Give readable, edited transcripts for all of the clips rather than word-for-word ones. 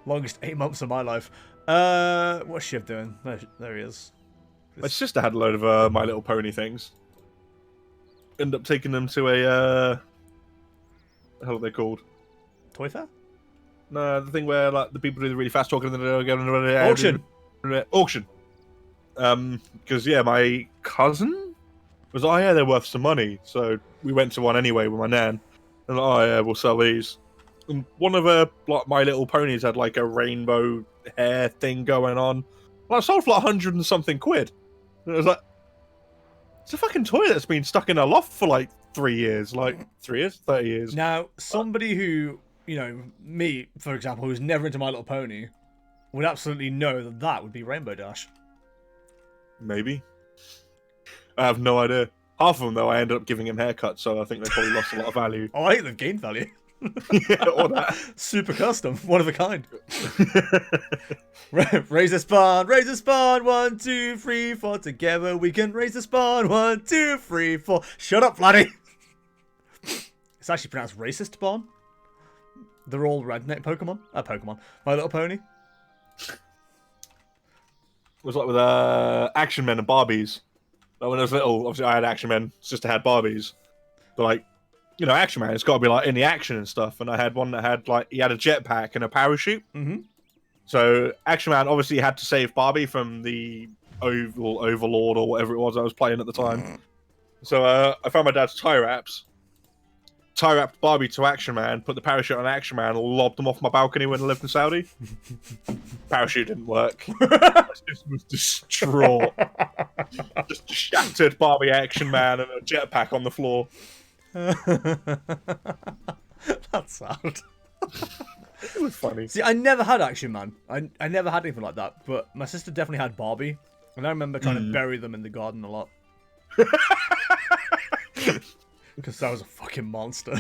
Longest 8 months of my life. What's Shiv doing? There he is. My sister had a load of My Little Pony things. Ended up taking them to a what the hell are they called? Toy fair? No, the thing where like the people do the really fast talking and then they'll go Auction. Auction. Because yeah, my cousin was like, oh yeah, they're worth some money. So we went to one anyway with my nan. And like, oh yeah, we'll sell these. And one of her like My Little Ponies had like a rainbow hair thing going on. Well, I sold for like 100 and something quid. And it was like, it's a fucking toy that's been stuck in a loft for like 3 years. Like 3 years, 30 years. Now, somebody who, you know, me, for example, who's never into My Little Pony, would absolutely know that that would be Rainbow Dash. Maybe. I have no idea. Half of them, though, I ended up giving him haircuts, so I think they probably lost a lot of value. Oh, I think they've gained value. Yeah, or that. Super custom, one of a kind. Raise the spawn, 1, 2, 3, 4. Together we can raise the spawn, 1, 2, 3, 4. Shut up, Flatty. It's actually pronounced racist spawn. They're all redneck Pokemon. My Little Pony. It was like with Action Men and Barbies. Like when I was little, obviously I had Action Men, sister had Barbies. But like, you know, Action Man, it's got to be like in the action and stuff. And I had one that had like, he had a jetpack and a parachute. Mm-hmm. So Action Man obviously had to save Barbie from the Overlord or whatever it was I was playing at the time. So I found my dad's tie wrapped Barbie to Action Man, put the parachute on Action Man, and lobbed them off my balcony when I lived in Saudi. Parachute didn't work. I just was distraught. Just shattered Barbie Action Man and a jetpack on the floor. That's sad. It was funny. See, I never had Action Man. I never had anything like that. But my sister definitely had Barbie. And I remember trying to bury them in the garden a lot. Because that was a fucking monster.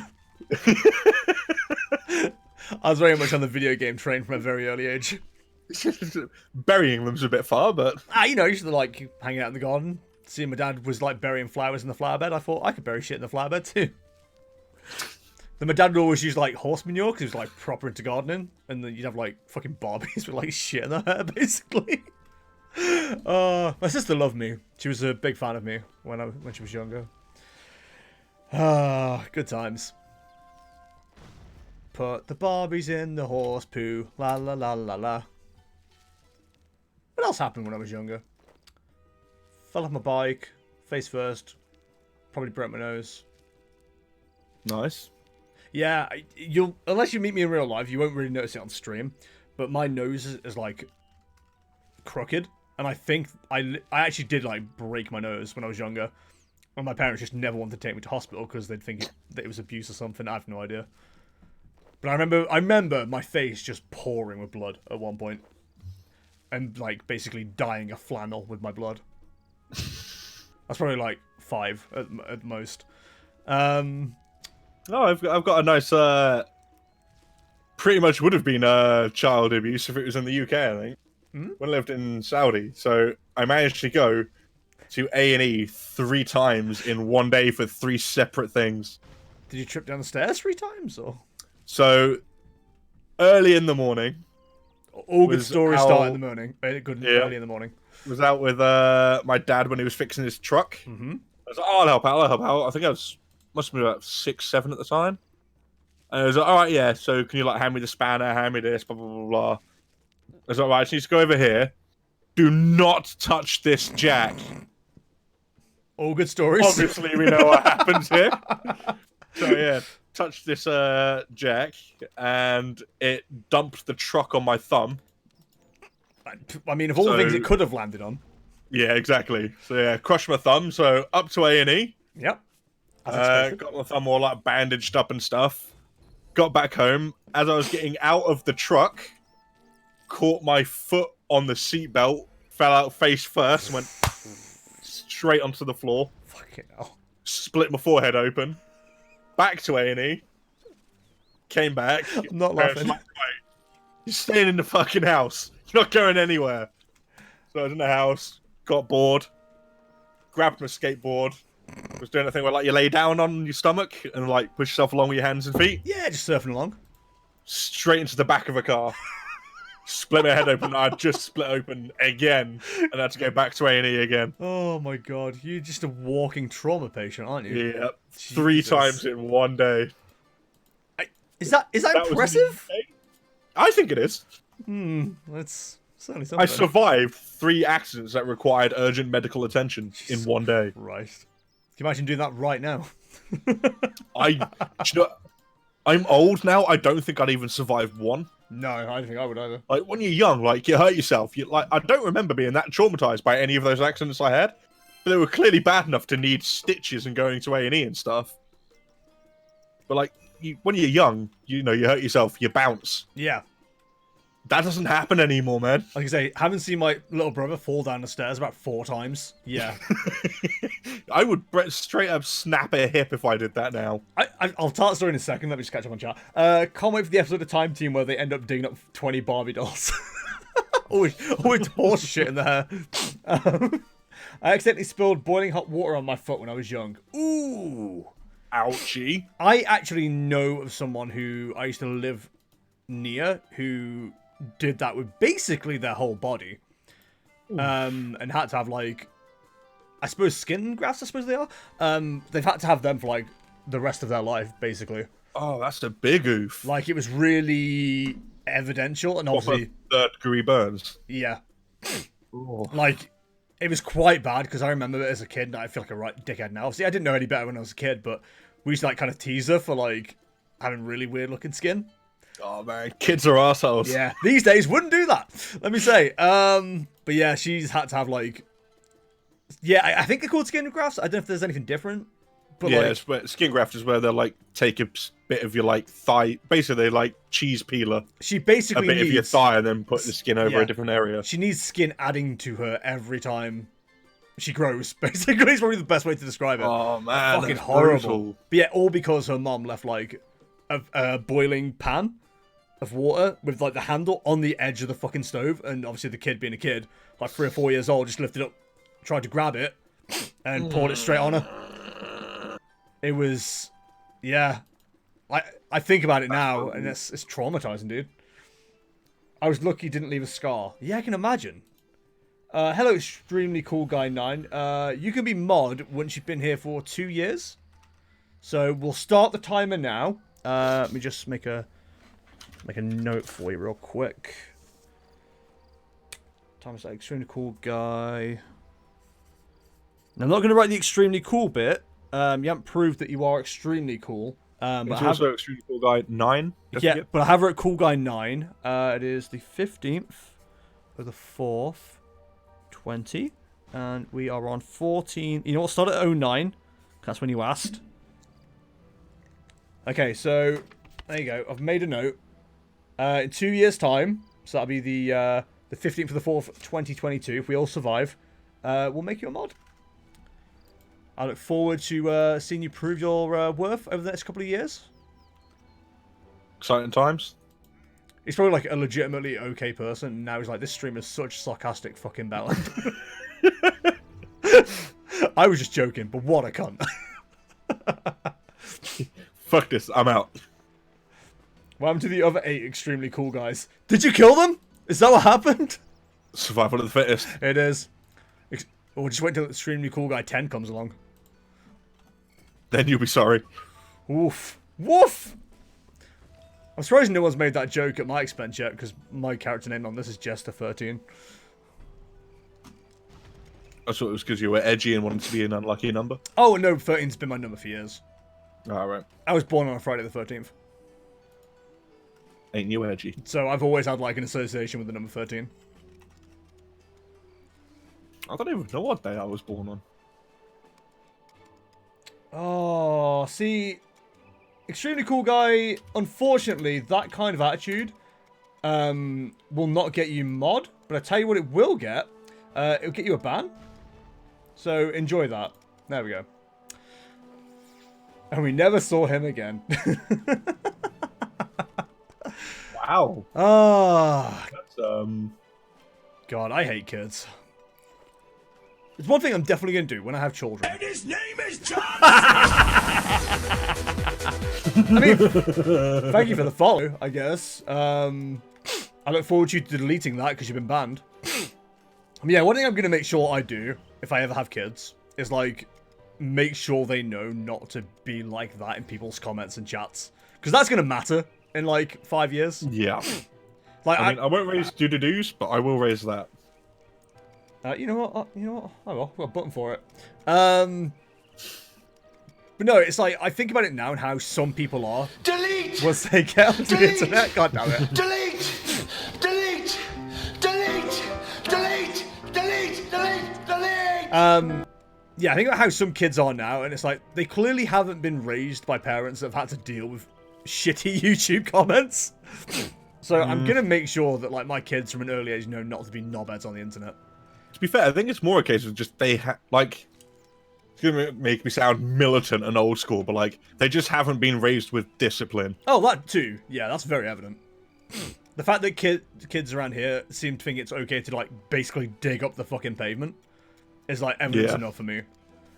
I was very much on the video game train from a very early age. Burying them's a bit far, but... You know, used to like hanging out in the garden. Seeing my dad was like burying flowers in the flower bed. I thought I could bury shit in the flower bed too. Then my dad would always use like horse manure because he was like proper into gardening. And then you'd have like fucking Barbies with like shit in their hair basically. My sister loved me. She was a big fan of me when she was younger. Good times. Put the Barbies in the horse poo. La la la la la. What else happened when I was younger? Fell off my bike, face first. Probably broke my nose. Nice. Yeah, you'll unless you meet me in real life, you won't really notice it on stream. But my nose is like crooked, and I think I actually did like break my nose when I was younger. And my parents just never wanted to take me to hospital because they'd think that it was abuse or something. I have no idea. But I remember my face just pouring with blood at one point. And like basically dyeing a flannel with my blood. That's probably like 5 at most. Oh, I've got a nice, pretty much would have been child abuse if it was in the UK, I think. Mm-hmm. When I lived in Saudi. So I managed to go to A&E 3 times in one day for 3 separate things. Did you trip down the stairs 3 times, or? So, early in the morning. All good stories start in the morning. Early in the morning. Was out with my dad when he was fixing his truck. Mm-hmm. I was like, oh, I'll help out. I think I must have been about 6, 7 at the time. And I was like, all right, yeah, so can you like hand me the spanner, hand me this, blah, blah, blah, blah. I was like, right, I just need to go over here. Do not touch this jack. All good stories. Obviously, we know what happens here. So, yeah, touched this jack, and it dumped the truck on my thumb. I mean, of all the things it could have landed on. Yeah, exactly. So, yeah, crushed my thumb. So, up to A&E. Yep. Got my thumb all, like, bandaged up and stuff. Got back home. As I was getting out of the truck, caught my foot on the seatbelt, fell out face first, went straight onto the floor. Fucking hell. Split my forehead open. Back to A&E. Came back. I'm not laughing. Like, you're staying in the fucking house. You're not going anywhere. So I was in the house, got bored, grabbed my skateboard, was doing a thing where like you lay down on your stomach and like push yourself along with your hands and feet. Yeah, just surfing along. Straight into the back of a car. split my head open. I just split open again, and had to go back to A&E again. Oh my god, you're just a walking trauma patient, aren't you? Yeah, 3 times in one day. Is that Was impressive? I think it is. That's certainly something. I survived 3 accidents that required urgent medical attention in one day. Christ. Can you imagine doing that right now? I'm old now. I don't think I'd even survive one. No, I don't think I would either. Like when you're young, like you hurt yourself. I don't remember being that traumatized by any of those accidents I had, but they were clearly bad enough to need stitches and going to A&E and stuff. But like when you're young, you hurt yourself, you bounce. Yeah. That doesn't happen anymore, man. Like I say, haven't seen my little brother fall down the stairs about 4 times. Yeah. I would straight up snap a hip if I did that now. I'll tell that story in a second. Let me just catch up on chat. Can't wait for the episode of Time Team where they end up digging up 20 Barbie dolls. always horse shit in the hair. I accidentally spilled boiling hot water on my foot when I was young. Ooh. Ouchie. I actually know of someone who I used to live near who did that with basically their whole body. And had to have, like, I suppose skin grafts, I suppose they are. They've had to have them for, like, the rest of their life, basically. Oh, that's a big oof. Like, it was really evidential, and obviously... 3rd-degree burns. Yeah. Oh. Like, it was quite bad, because I remember it as a kid, and I feel like a right dickhead now. Obviously, I didn't know any better when I was a kid, but we used to, like, kind of tease her for, like, having really weird-looking skin. Oh, man. Kids are assholes. Yeah, these days wouldn't do that, let me say. But yeah, she's had to have, like... Yeah, I think they're called skin grafts. I don't know if there's anything different. But yeah, like... it's where, skin graft is where they'll, like, take a bit of your, like, thigh... Basically, like, cheese peeler. She basically needs... a bit needs... of your thigh and then put the skin over a different area. She needs skin adding to her every time she grows, basically. It's probably the best way to describe it. Oh, man, fucking that's horrible. brutal. But yeah, all because her mom left, like, a boiling pan of water with, like, the handle on the edge of the fucking stove, and obviously the kid being a kid, like 3 or 4 years old, just lifted up, tried to grab it, and poured it straight on her. It was, yeah. I think about it now, and it's traumatizing, dude. I was lucky he didn't leave a scar. Yeah, I can imagine. Hello, extremely cool guy 9. You can be mod once you've been here for 2 years. So we'll start the timer now. Let me just make a note for you real quick. Timer's like extremely cool guy. Now, I'm not going to write the extremely cool bit. You haven't proved that you are extremely cool. But it's also extremely cool guy 9. Yeah, but I have wrote cool guy 9. It is the 15th of the 4th, 20. And we are on 14. You know what? Start at 09. That's when you asked. Okay, so there you go. I've made a note. In 2 years' time, so that'll be the 15th of the 4th, 2022. If we all survive, we'll make you a mod. I look forward to seeing you prove your worth over the next couple of years. Exciting times. He's probably like a legitimately okay person. And now he's like, this streamer's such sarcastic fucking bellend. I was just joking, but what a cunt. Fuck this, I'm out. What happened to the other 8 extremely cool guys? Did you kill them? Is that what happened? Survival of the fittest. It is. Or just wait till extremely cool guy 10 comes along. Then you'll be sorry. Woof. Woof! I'm surprised no one's made that joke at my expense yet, because my character name on this is Jester13. I thought it was because you were edgy and wanted to be an unlucky number. Oh, no, 13's been my number for years. Alright. I was born on a Friday the 13th. Ain't you edgy? So I've always had, like, an association with the number 13. I don't even know what day I was born on. Oh, see... Extremely cool guy, unfortunately, that kind of attitude will not get you mod, but I tell you what it will get. It'll get you a ban. So enjoy that. There we go. And we never saw him again. Wow. Ah. That's, God, I hate kids. It's one thing I'm definitely going to do when I have children. And his name is John! I mean, thank you for the follow, I guess. I'm I look forward to you deleting that because you've been banned. Yeah, one thing I'm going to make sure I do, if I ever have kids, is, like, make sure they know not to be like that in people's comments and chats. Because that's going to matter in, like, 5 years. Yeah. Like, I mean, I won't raise doo-doo-doos, but I will raise that. You know what? You know what? Oh, well, I've got a button for it. But no, it's like, I think about it now and how some people are. Delete! Once they get onto the internet. God damn it. Delete! Delete! Delete! Delete! Delete! Delete! Delete! Yeah, I think about how some kids are now, and it's like, they clearly haven't been raised by parents that have had to deal with shitty YouTube comments. So I'm gonna make sure that, like, my kids from an early age know not to be knobheads on the internet. To be fair, I think it's more a case of just like, it's gonna make me sound militant and old school, but like, they just haven't been raised with discipline. Oh, that too. Yeah, that's very evident. The fact that kids around here seem to think it's okay to, like, basically dig up the fucking pavement is, like, evidence enough for me.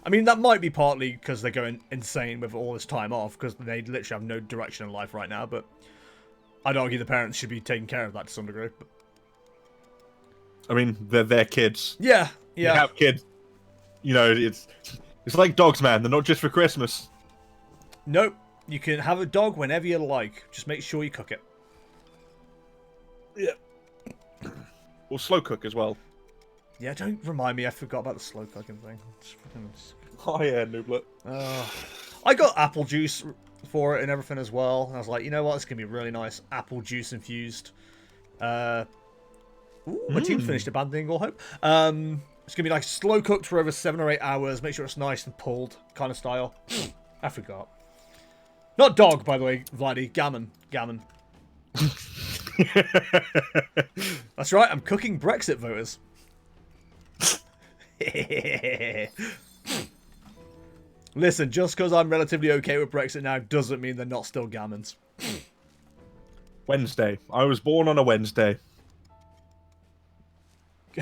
I mean, that might be partly because they're going insane with all this time off, because they literally have no direction in life right now, but I'd argue the parents should be taking care of that to some degree. But... I mean, they're their kids. Yeah, yeah. You have kids. You know, it's like dogs, man. They're not just for Christmas. Nope. You can have a dog whenever you like. Just make sure you cook it. Yeah. Or slow cook as well. Yeah, don't remind me. I forgot about the slow cooking thing. Oh yeah, nooblet. I got apple juice for it and everything as well. And I was like, you know what? It's going to be really nice. Apple juice infused. My team finished abandoning all hope. It's going to be like slow cooked for over 7 or 8 hours. Make sure it's nice and pulled kind of style. I forgot. Not dog, by the way, Vladdy. Gammon. Gammon. That's right. I'm cooking Brexit voters. Listen, just because I'm relatively okay with Brexit now doesn't mean they're not still gammons. Wednesday. I was born on a Wednesday.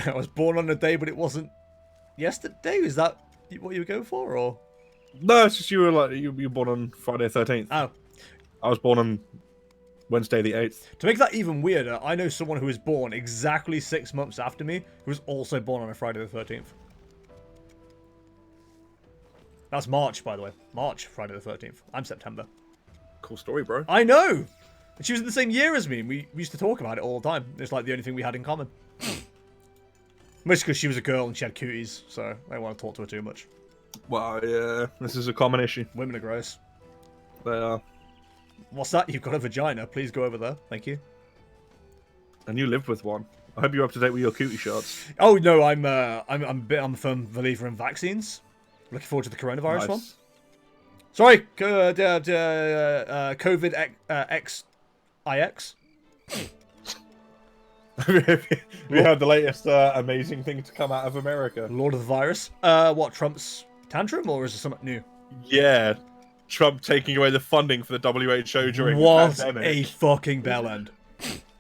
I was born on a day, but it wasn't yesterday. Is that what you were going for, or? No, it's just you were born on Friday the 13th. Oh. I was born on Wednesday the 8th. To make that even weirder, I know someone who was born exactly 6 months after me, who was also born on a Friday the 13th. That's March, by the way. March, Friday the 13th. I'm September. Cool story, bro. I know! And she was in the same year as me, and we used to talk about it all the time. It's like the only thing we had in common. Mostly because she was a girl and she had cuties, so I didn't want to talk to her too much. Well, yeah, this is a common issue. Women are gross. They are. What's that? You've got a vagina. Please go over there. Thank you. And you lived with one. I hope you're up to date with your cutie shots. Oh no, I'm a firm believer in vaccines. Looking forward to the coronavirus one. Sorry, COVID XIX. We had the latest amazing thing to come out of America. Lord of the Virus. What, Trump's tantrum, or is it something new? Yeah, Trump taking away the funding for the WHO during what the pandemic. a fucking bellend.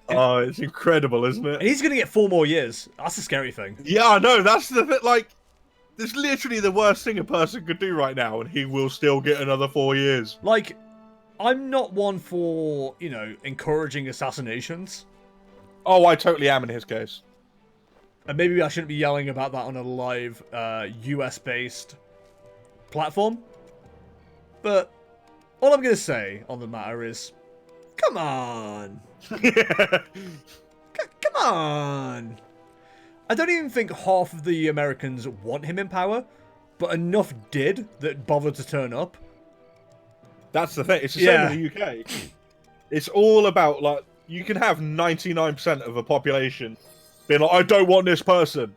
Oh, it's incredible, isn't it? And he's gonna get 4 more years. That's a scary thing. Yeah, I know. That's the bit. Like, it's literally the worst thing a person could do right now, and he will still get another 4 years. Like, I'm not one for, you know, encouraging assassinations. Oh, I totally am in his case. And maybe I shouldn't be yelling about that on a live US-based platform. But all I'm going to say on the matter is, come on. Come on. I don't even think half of the Americans want him in power, but enough did that bothered to turn up. That's the thing. It's the same in the UK. It's all about, like, you can have 99% of a population being like, I don't want this person.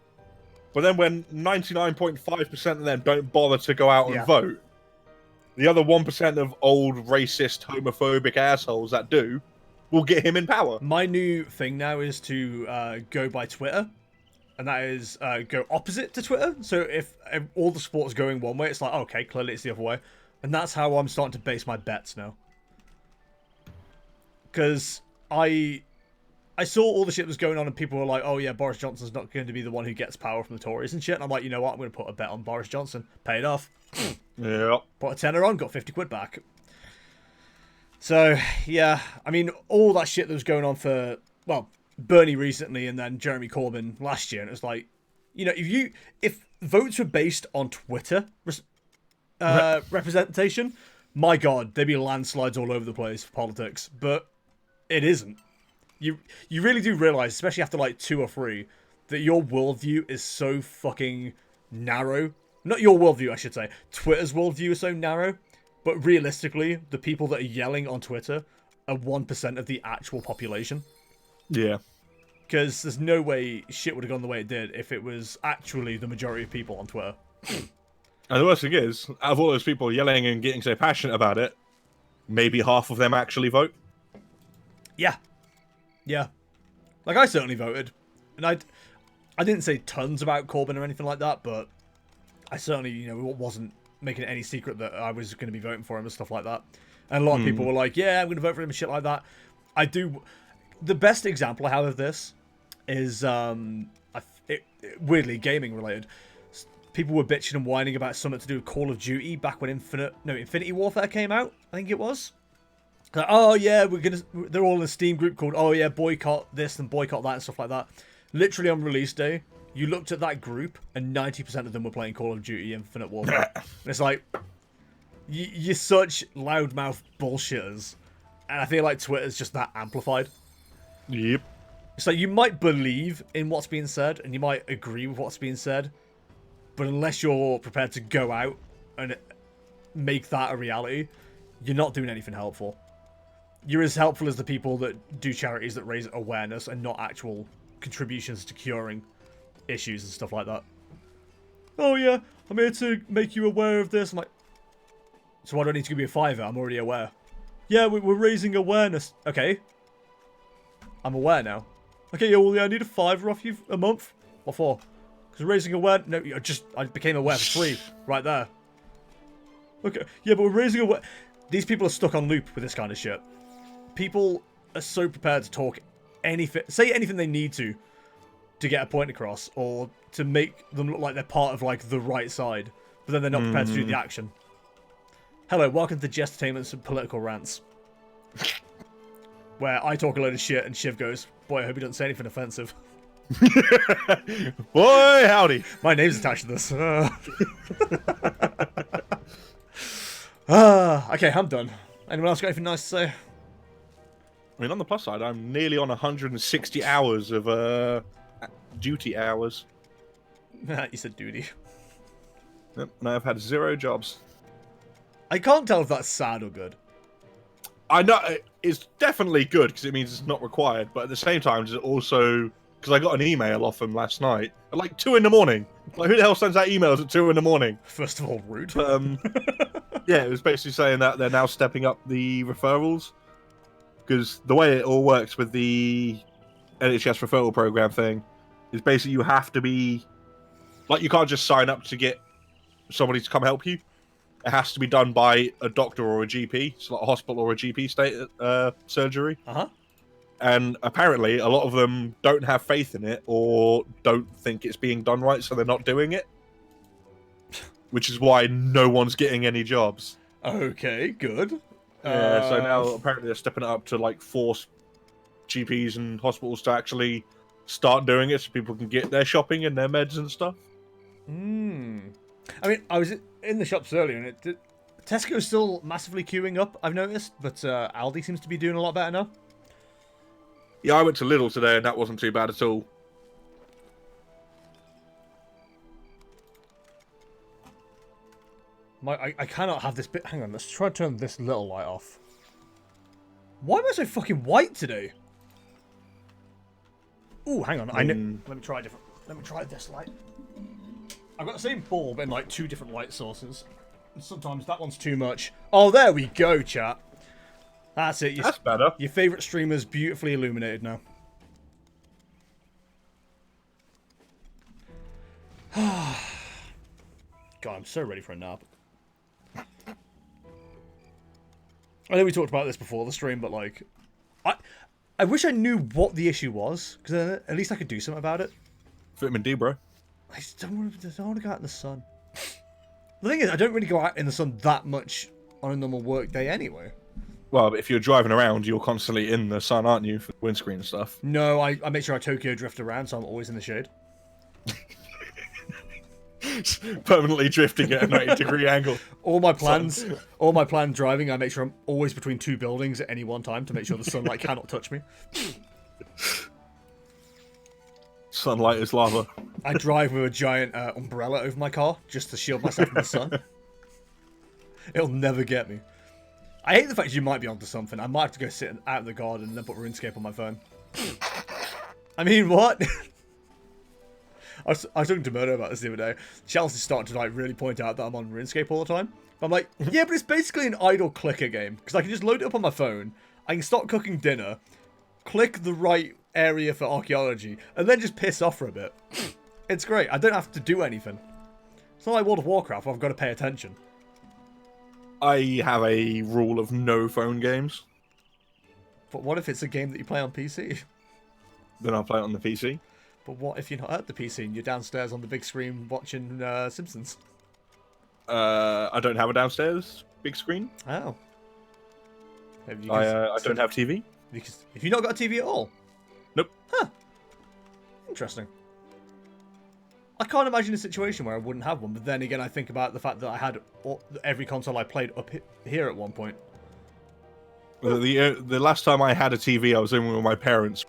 But then when 99.5% of them don't bother to go out and vote, the other 1% of old, racist, homophobic assholes that do will get him in power. My new thing now is to go by Twitter. And that is go opposite to Twitter. So if all the sport's going one way, it's like, okay, clearly it's the other way. And that's how I'm starting to base my bets now. Because I saw all the shit that was going on and people were like, oh yeah, Boris Johnson's not going to be the one who gets power from the Tories and shit. And I'm like, you know what? I'm going to put a bet on Boris Johnson. Paid off. Yeah. Put a tenner on, got 50 quid back. So, yeah. I mean, all that shit that was going on for, well, Bernie recently and then Jeremy Corbyn last year, and it was like, you know, if votes were based on Twitter representation, my God, there'd be landslides all over the place for politics. But it isn't. You really do realize, especially after like 2 or 3, that your worldview is so fucking narrow. Not your worldview, I should say. Twitter's worldview is so narrow. But realistically, the people that are yelling on Twitter are 1% of the actual population. Yeah. Because there's no way shit would have gone the way it did if it was actually the majority of people on Twitter. And the worst thing is, out of all those people yelling and getting so passionate about it, maybe half of them actually vote. Yeah. Yeah. Like, I certainly voted. And I didn't say tons about Corbyn or anything like that, but I certainly, you know, wasn't making it any secret that I was going to be voting for him and stuff like that. And a lot of people were like, yeah, I'm going to vote for him and shit like that. I do. The best example I have of this is, weirdly, gaming related. People were bitching and whining about something to do with Call of Duty back when Infinity Warfare came out, I think it was. Like, oh yeah, they're all in a Steam group called, oh yeah, boycott this and boycott that and stuff like that. Literally on release day, you looked at that group and 90% of them were playing Call of Duty Infinite Warfare. And it's like, you're such loudmouth bullshitters. And I feel like Twitter's just that amplified. Yep. So you might believe in what's being said and you might agree with what's being said, but unless you're prepared to go out and make that a reality, you're not doing anything helpful. You're as helpful as the people that do charities that raise awareness and not actual contributions to curing issues and stuff like that. Oh yeah, I'm here to make you aware of this. I'm like, so why do I need to give you a $5? I'm already aware. Yeah, we're raising awareness. Okay. I'm aware now. Okay, yeah, well, yeah, I need a $5 off you a month. What for? Because raising awareness... No, I became aware for free. Right there. Okay, yeah, but we're raising awareness... These people are stuck on loop with this kind of shit. People are so prepared to talk anything... Say anything they need to get a point across, or to make them look like they're part of, like, the right side. But then they're not prepared to do the action. Hello, welcome to Jestertainment's Political Rants. Where I talk a load of shit and Shiv goes, boy, I hope he doesn't say anything offensive. Boy, howdy. My name's attached to this. Okay, I'm done. Anyone else got anything nice to say? I mean, on the plus side, I'm nearly on 160 hours of duty hours. You said duty. Yep, and I've had 0 jobs. I can't tell if that's sad or good. I know it's definitely good because it means it's not required, but at the same time, it's also because I got an email off them last night at like 2 in the morning. Like, who the hell sends out emails at 2 in the morning? First of all, rude. Yeah, it was basically saying that they're now stepping up the referrals because the way it all works with the NHS referral program thing is basically you have to be like you can't just sign up to get somebody to come help you. It has to be done by a doctor or a GP, so like a hospital or a GP surgery. Uh-huh. And apparently, a lot of them don't have faith in it or don't think it's being done right, so they're not doing it. Which is why no one's getting any jobs. Okay, good. Yeah, so now apparently they're stepping it up to like force GPs and hospitals to actually start doing it so people can get their shopping and their meds and stuff. I mean, I was in the shops earlier, and Tesco's still massively queuing up, I've noticed, but Aldi seems to be doing a lot better now. Yeah, I went to Lidl today, and that wasn't too bad at all. I cannot have this bit. Hang on, let's try to turn this little light off. Why am I so fucking white today? Ooh, hang on. Let me try a different. Let me try this light. I've got the same bulb in like 2 different light sources. And sometimes that one's too much. Oh, there we go, chat. That's it. That's better. Your favourite streamer's beautifully illuminated now. God, I'm so ready for a nap. I know we talked about this before the stream, but like, I wish I knew what the issue was, because then at least I could do something about it. Vitamin D, bro. I just don't want to go out in the sun. The thing is, I don't really go out in the sun that much on a normal work day anyway. Well, if you're driving around, you're constantly in the sun, aren't you, for windscreen and stuff? No, I make sure I Tokyo drift around, so I'm always in the shade. Permanently drifting at a 90-degree angle. All my planned driving, I make sure I'm always between two buildings at any one time to make sure the sunlight cannot touch me. Sunlight is lava. I drive with a giant umbrella over my car just to shield myself from the sun. It'll never get me. I hate the fact you might be onto something. I might have to go sit out in the garden and then put RuneScape on my phone. I mean, what? I was talking to Murdo about this the other day. Chelsea started to like really point out that I'm on RuneScape all the time. But I'm like, yeah, but it's basically an idle clicker game. Because I can just load it up on my phone. I can start cooking dinner. Click the right area for archaeology. And then just piss off for a bit. It's great. I don't have to do anything. It's not like World of Warcraft where I've got to pay attention. I have a rule of no phone games. But what if it's a game that you play on PC? Then I'll play it on the PC. But what if you're not at the PC and you're downstairs on the big screen watching Simpsons? I don't have a downstairs big screen. Oh. Maybe you I don't have TV. Have you not got a TV at all? Nope. Huh. Interesting. I can't imagine a situation where I wouldn't have one, but then again, I think about the fact that I had every console I played up here at one point. The last time I had a TV, I was in with my parents.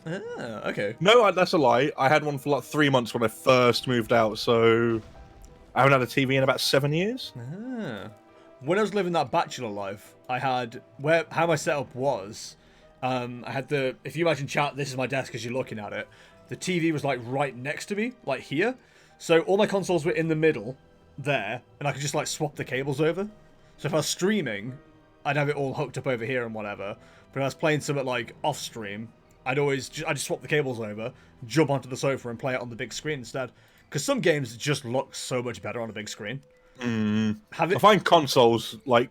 Ah, okay. No, that's a lie. I had one for like 3 months when I first moved out, so I haven't had a TV in about 7 years. Ah. When I was living that bachelor life, I had how my setup was. I had if you imagine chat, this is my desk as you're looking at it. The TV was like right next to me, like here. So all my consoles were in the middle there, and I could just like swap the cables over. So if I was streaming, I'd have it all hooked up over here and whatever. But if I was playing something like off stream, I just swap the cables over, jump onto the sofa and play it on the big screen instead. Because some games just look so much better on a big screen. I find consoles, like,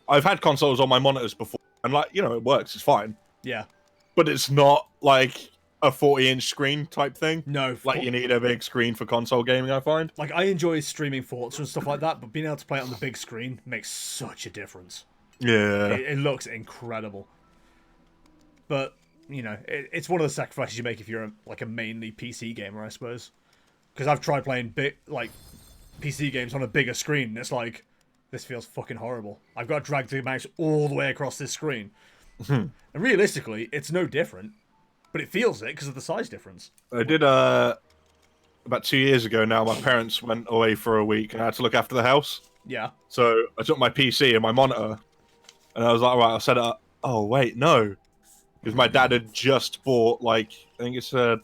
I've had consoles on my monitors before, and like, you know, it works, it's fine. Yeah. But it's not like a 40-inch screen type thing. No. Like, you need a big screen for console gaming, I find. Like, I enjoy streaming Forza and stuff like that, but being able to play it on the big screen makes such a difference. Yeah. It looks incredible. But, you know, it's one of the sacrifices you make if you're a mainly PC gamer, I suppose. Because I've tried playing PC games on a bigger screen, and it's like, this feels fucking horrible. I've got to drag the mouse all the way across this screen. And realistically, it's no different. But it feels it because of the size difference. I did, about 2 years ago now, my parents went away for a week, and I had to look after the house. Yeah. So I took my PC and my monitor, and I was like, right, I'll set it up. Oh, wait, no. Because my dad had just bought, like, I think it's a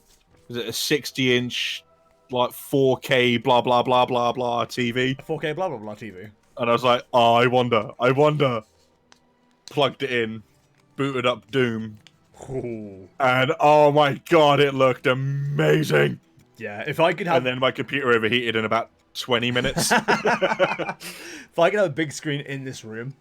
60-inch, like, 4K blah, blah, blah, blah, blah TV. A 4K blah, blah, blah TV. And I was like, oh, I wonder. Plugged it in, booted up Doom. Ooh. And, oh my god, it looked amazing. Yeah, if I could have... And then my computer overheated in about 20 minutes. If I could have a big screen in this room,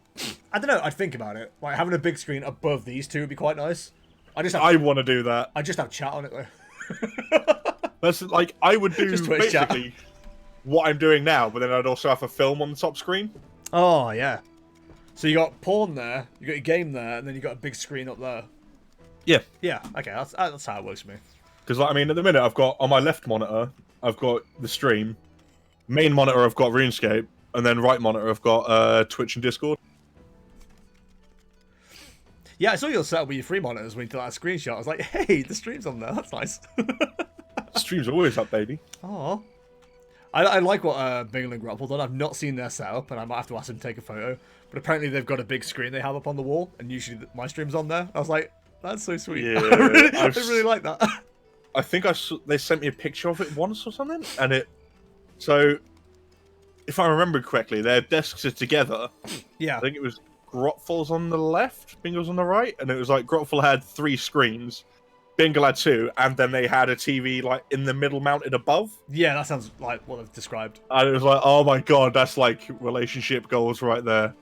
I don't know, I'd think about it. Like, having a big screen above these two would be quite nice. I want to do that. I just have chat on it, though. That's like, I would do Just Twitch chat. basically what I'm doing now, but then I'd also have a film on the top screen. Oh, yeah. So you got porn there, you got your game there, and then you got a big screen up there. Yeah. Yeah, okay, that's how it works for me. Because, like, I mean, at the minute, I've got, on my left monitor, I've got the stream. Main monitor, I've got RuneScape. And then right monitor, I've got Twitch and Discord. Yeah, I saw your setup with your free monitors when you took that screenshot. I was like, hey, the stream's on there. That's nice. Stream's always up, baby. Oh, I like what Bingle and Grapple done. I've not seen their setup, and I might have to ask them to take a photo. But apparently they've got a big screen they have up on the wall, and usually my stream's on there. I was like, that's so sweet. Yeah, I really like that. I think they sent me a picture of it once or something, and so, if I remember correctly, their desks are together. Yeah. I think it was Grotful's on the left, Bingle's on the right, and it was like Grotful had 3 screens, Bingle had 2, and then they had a TV like in the middle mounted above. Yeah, that sounds like what I've described. And it was like, oh my god, that's like relationship goals right there.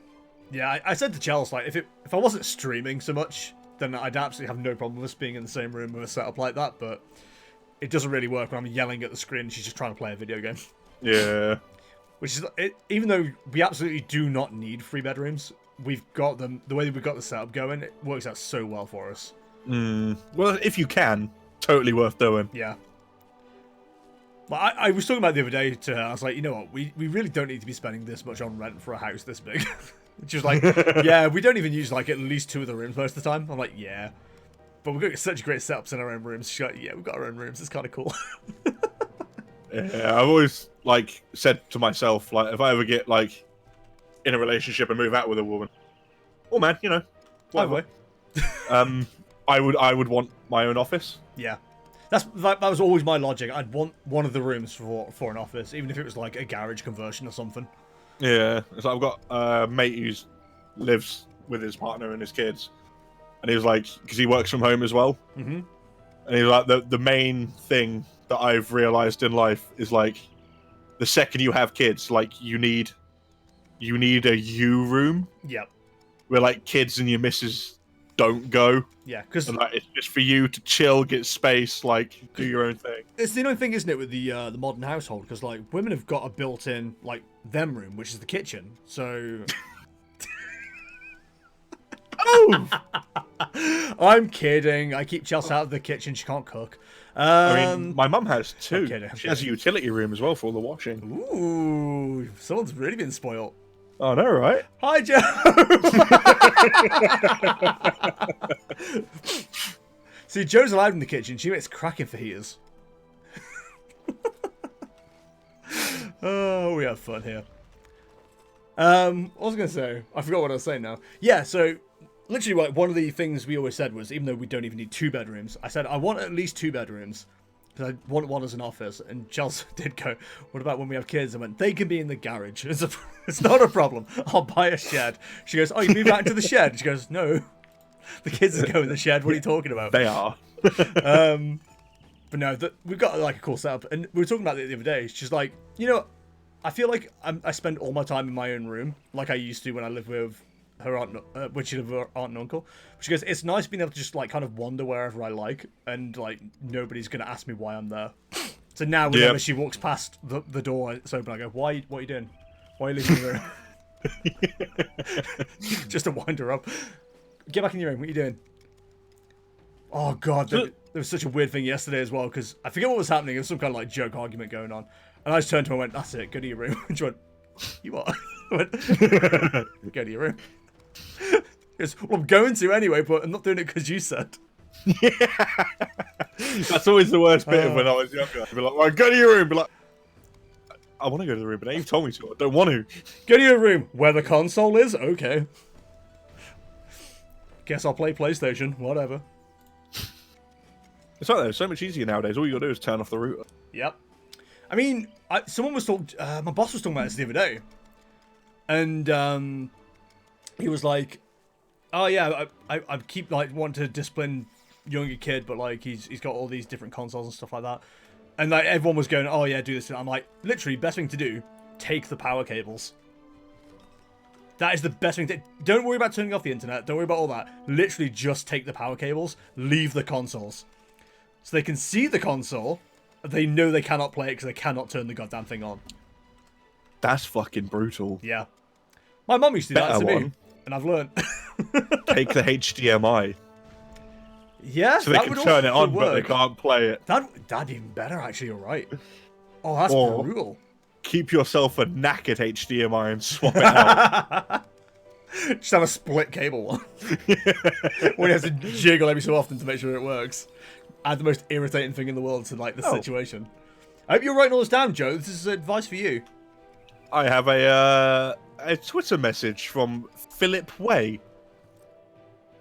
Yeah, I said to Chels, like, if I wasn't streaming so much, then I'd absolutely have no problem with us being in the same room with a setup like that, but it doesn't really work when I'm yelling at the screen and she's just trying to play a video game. Yeah. Which is, even though we absolutely do not need 3 bedrooms, we've got them, the way that we've got the setup going, it works out so well for us. Well, if you can, totally worth doing. Yeah. But I was talking about it the other day to her. I was like, you know what? We really don't need to be spending this much on rent for a house this big. She was like, yeah, we don't even use like at least 2 of the rooms most of the time. I'm like, yeah. But we've got such great setups in our own rooms. She's like, yeah, we've got our own rooms. It's kind of cool. Yeah, I've always like said to myself, like, if I ever get like in a relationship and move out with a woman, oh man, you know, whatever. I would want my own office. Yeah. That was always my logic. I'd want one of the rooms for an office, even if it was like a garage conversion or something. Yeah, so I've got a mate who lives with his partner and his kids, and he was like, because he works from home as well, and he was like, the main thing that I've realized in life is like, the second you have kids, like you need a you room. Yep. Where like kids and your missus don't go. Yeah, because like, it's just for you to chill, get space, like do your own thing. It's the only thing, isn't it, with the modern household? Because like women have got a built-in like them room, which is the kitchen. So. Oh! I'm kidding. I keep Chelsea out of the kitchen. She can't cook. I mean, my mum has 2. I'm She has a utility room as well for all the washing. Ooh, someone's really been spoiled. Oh, no, right? Hi, Joe. See, Joe's allowed in the kitchen. She makes cracking fajitas. Oh, we have fun here. What was I going to say? I forgot what I was saying now. Yeah, so literally, like, one of the things we always said was, even though we don't even need 2 bedrooms, I said I want at least 2 bedrooms because I want one as an office. And Chelsea did go, "What about when we have kids?" I went, "They can be in the garage. It's not a problem. I'll buy a shed." She goes, "Oh, you move out into the shed?" She goes, "No, the kids go in the shed. What are you talking about?" They are. But no, we've got like a cool setup, and we were talking about it the other day. She's like, you know, I feel like I spend all my time in my own room, like I used to when I lived with her aunt, when she lived with her aunt and uncle. She goes, it's nice being able to just like kind of wander wherever I like, and like nobody's gonna ask me why I'm there. So now whenever she walks past the door, it's open. I go, "Why? What are you doing? Why are you leaving the room?" Just to wind her up. Get back in your room. What are you doing? Oh god, there was such a weird thing yesterday as well, because I forget what was happening. There was some kind of like joke argument going on, and I just turned to her and went, "That's it. Go to your room." And she went, "You what?" I went, "Go to your room." Goes, "Well, I'm going to anyway, but I'm not doing it because you said." Yeah. That's always the worst bit of when I was younger. I'd be like, "Right, go to your room." Be like, "I want to go to the room, but now you've told me to. I don't want to." Go to your room. Where the console is? Okay. Guess I'll play PlayStation. Whatever. It's like that. It's so much easier nowadays. All you gotta do is turn off the router. Yep. I mean, someone was talking. My boss was talking about this the other day, and he was like, "Oh yeah, I keep like wanting to discipline younger kid, but like he's got all these different consoles and stuff like that." And like everyone was going, "Oh yeah, do this." And I'm like, literally, best thing to do: take the power cables. That is the best thing. Don't worry about turning off the internet. Don't worry about all that. Literally, just take the power cables. Leave the consoles, so they can see the console. They know they cannot play it because they cannot turn the goddamn thing on. That's fucking brutal. Yeah. My mum used to do that to me, one. and I've learned. Take the HDMI. Yeah, so they can turn it on, but they can't play it. That'd even better, actually. You're right. Oh, that's brutal. Keep yourself a knackered HDMI and swap it out. Just have a split cable one. When you have to jiggle every so often to make sure it works. Add the most irritating thing in the world to like the situation. I hope you're writing all this down, Joe. This is advice for you. I have a Twitter message from Philip Way.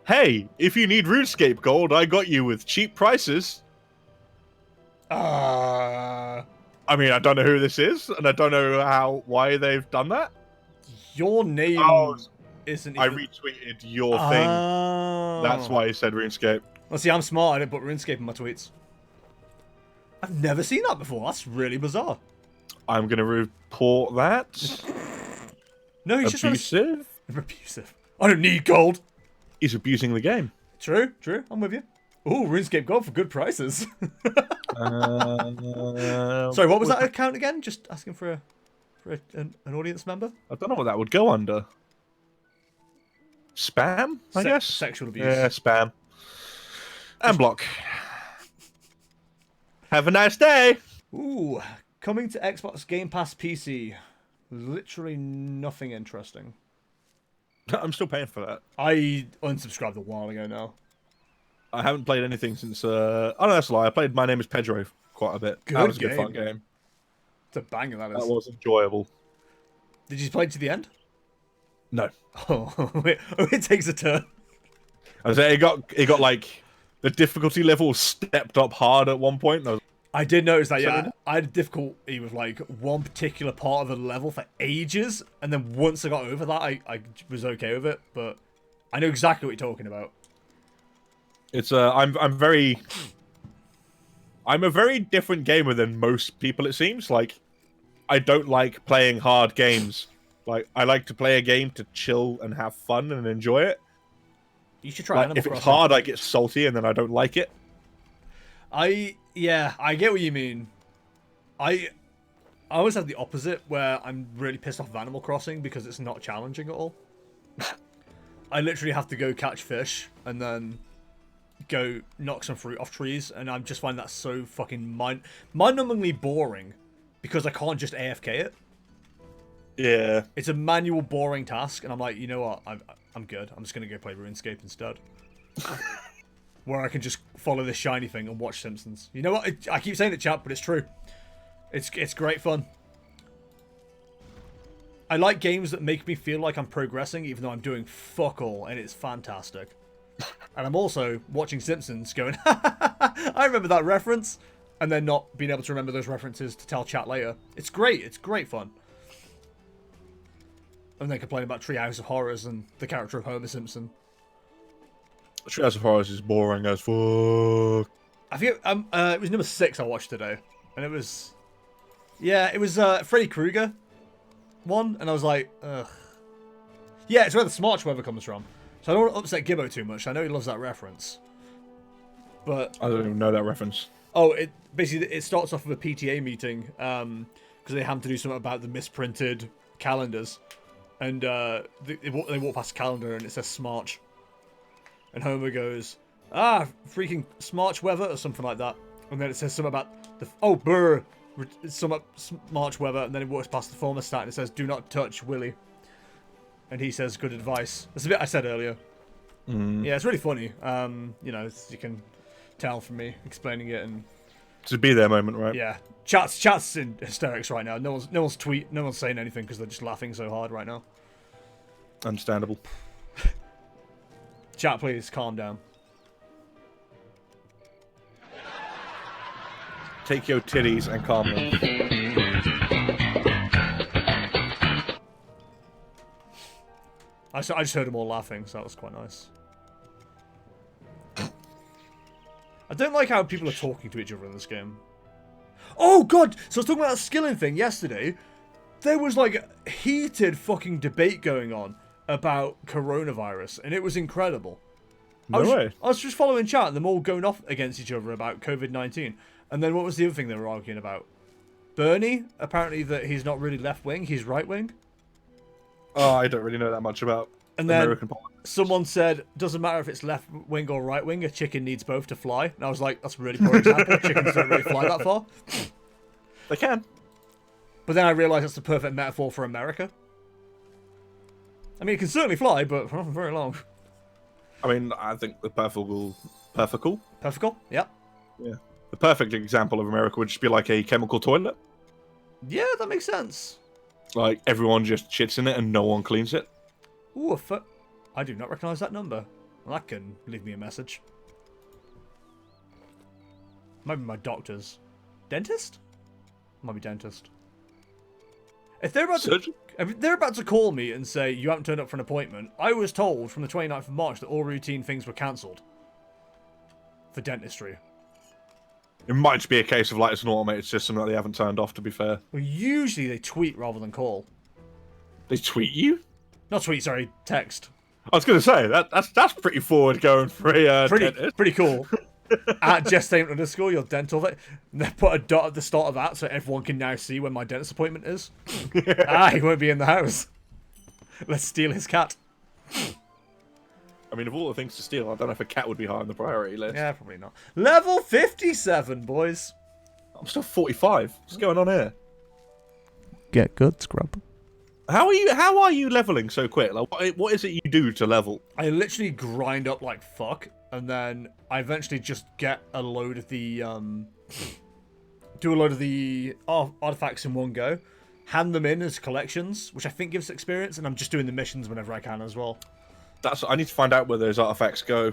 Hey, if you need RuneScape gold, I got you with cheap prices. I mean, I don't know who this is, and I don't know why they've done that. Your name isn't. I retweeted your thing. That's why he said RuneScape. Well, see, I'm smart. I didn't put RuneScape in my tweets. I've never seen that before. That's really bizarre. I'm gonna report that. No, he's abusive. Just abusive. I don't need gold. He's abusing the game. True. I'm with you. Ooh, RuneScape gold for good prices. Sorry, what was that account again? Just asking for an audience member? I don't know what that would go under. spam, I guess. Sexual abuse. Yeah, spam. And block. Have a nice day. Ooh, coming to Xbox Game Pass PC. Literally nothing interesting. I'm still paying for that. I unsubscribed a while ago now. I haven't played anything since. Oh no, that's a lie. I played My Name Is Pedro quite a bit. That was a good fun game. It's a banger, that is. That was enjoyable. Did you play to the end? No. Oh, it takes a turn. I say it got like the difficulty level stepped up hard at one point. I did notice that. Yeah, I had difficulty with like one particular part of the level for ages, and then once I got over that, I was okay with it. But I know exactly what you're talking about. It's I'm a very different gamer than most people. It seems like I don't like playing hard games. Like I like to play a game to chill and have fun and enjoy it. You should try. Like, if it's hard, I get salty and then I don't like it. Yeah, I get what you mean. I always have the opposite, where I'm really pissed off with Animal Crossing because it's not challenging at all. I literally have to go catch fish and then go knock some fruit off trees, and I'm just finding that so fucking mind-numbingly boring because I can't just AFK it. Yeah. It's a manual, boring task, and I'm like, you know what? I'm good. I'm just gonna go play RuneScape instead. Where I can just follow this shiny thing and watch Simpsons. You know what? I keep saying it, chat, but it's true. It's great fun. I like games that make me feel like I'm progressing, even though I'm doing fuck all, and it's fantastic. And I'm also watching Simpsons going, I remember that reference, and then not being able to remember those references to tell chat later. It's great. It's great fun. And then complain about Treehouse of Horrors and the character of Homer Simpson. Treehouse of Horrors is boring as fuck. I think it was number 6 I watched today, and it was, yeah, it was Freddy Krueger one, and I was like, ugh. Yeah, it's where the Smart Weather comes from. So I don't want to upset Gibbo too much. I know he loves that reference, but I don't even know that reference. Oh, it starts off with a PTA meeting because they have to do something about the misprinted calendars, and they walk past a calendar and it says Smarch. And Homer goes, freaking Smarch weather, or something like that. And then it says something about brr, some Smarch weather, and then it walks past the thermostat and it says, do not touch Willie. And he says, good advice. That's a bit I said earlier. Mm. Yeah, it's really funny. You know, you can tell from me explaining it, and It's a be there moment, right? yeah, chat's in hysterics right now. No one's saying anything because they're just laughing so hard right now. Understandable. Chat, please calm down. Take your titties and calm them. I just heard them all laughing, so that was quite nice. I don't like how people are talking to each other in this game. Oh god! So I was talking about that skilling thing yesterday. There was like a heated fucking debate going on about coronavirus, and it was incredible. No way. I was just following chat, and them all going off against each other about COVID-19. And then what was the other thing they were arguing about? Bernie, apparently that he's not really left-wing, he's right-wing. Oh, I don't really know that much about American politics. Someone said, doesn't matter if it's left-wing or right-wing, a chicken needs both to fly. And I was like, that's a really poor example. Chickens don't really fly that far. They can. But then I realised that's the perfect metaphor for America. I mean, it can certainly fly, but not for very long. I mean, I think the perfect? Yeah. Yeah. The perfect example of America would just be like a chemical toilet. Yeah, that makes sense. Like, everyone just shits in it and no one cleans it. Ooh, I do not recognise that number. Well, that can leave me a message. Might be my doctor's. Dentist? Might be dentist. If they're about to call me and say, you haven't turned up for an appointment, I was told from the 29th of March that all routine things were cancelled. For dentistry. It might just be a case of like it's an automated system that they haven't turned off, to be fair. Well, usually they tweet rather than call. They tweet you? Not tweet, sorry, text. I was going to say, that's pretty forward going for a dentist. Pretty cool. At @gestate_, your dental vet. They put a dot at the start of that so everyone can now see when my dentist appointment is. He won't be in the house. Let's steal his cat. I mean, of all the things to steal, I don't know if a cat would be high on the priority list. Yeah, probably not. Level 57, boys. I'm still 45. What's going on here? Get good, scrub. How are you leveling so quick? Like, what is it you do to level? I literally grind up like fuck, and then I eventually just get a load of the artifacts in one go, hand them in as collections, which I think gives experience, and I'm just doing the missions whenever I can as well. I need to find out where those artifacts go,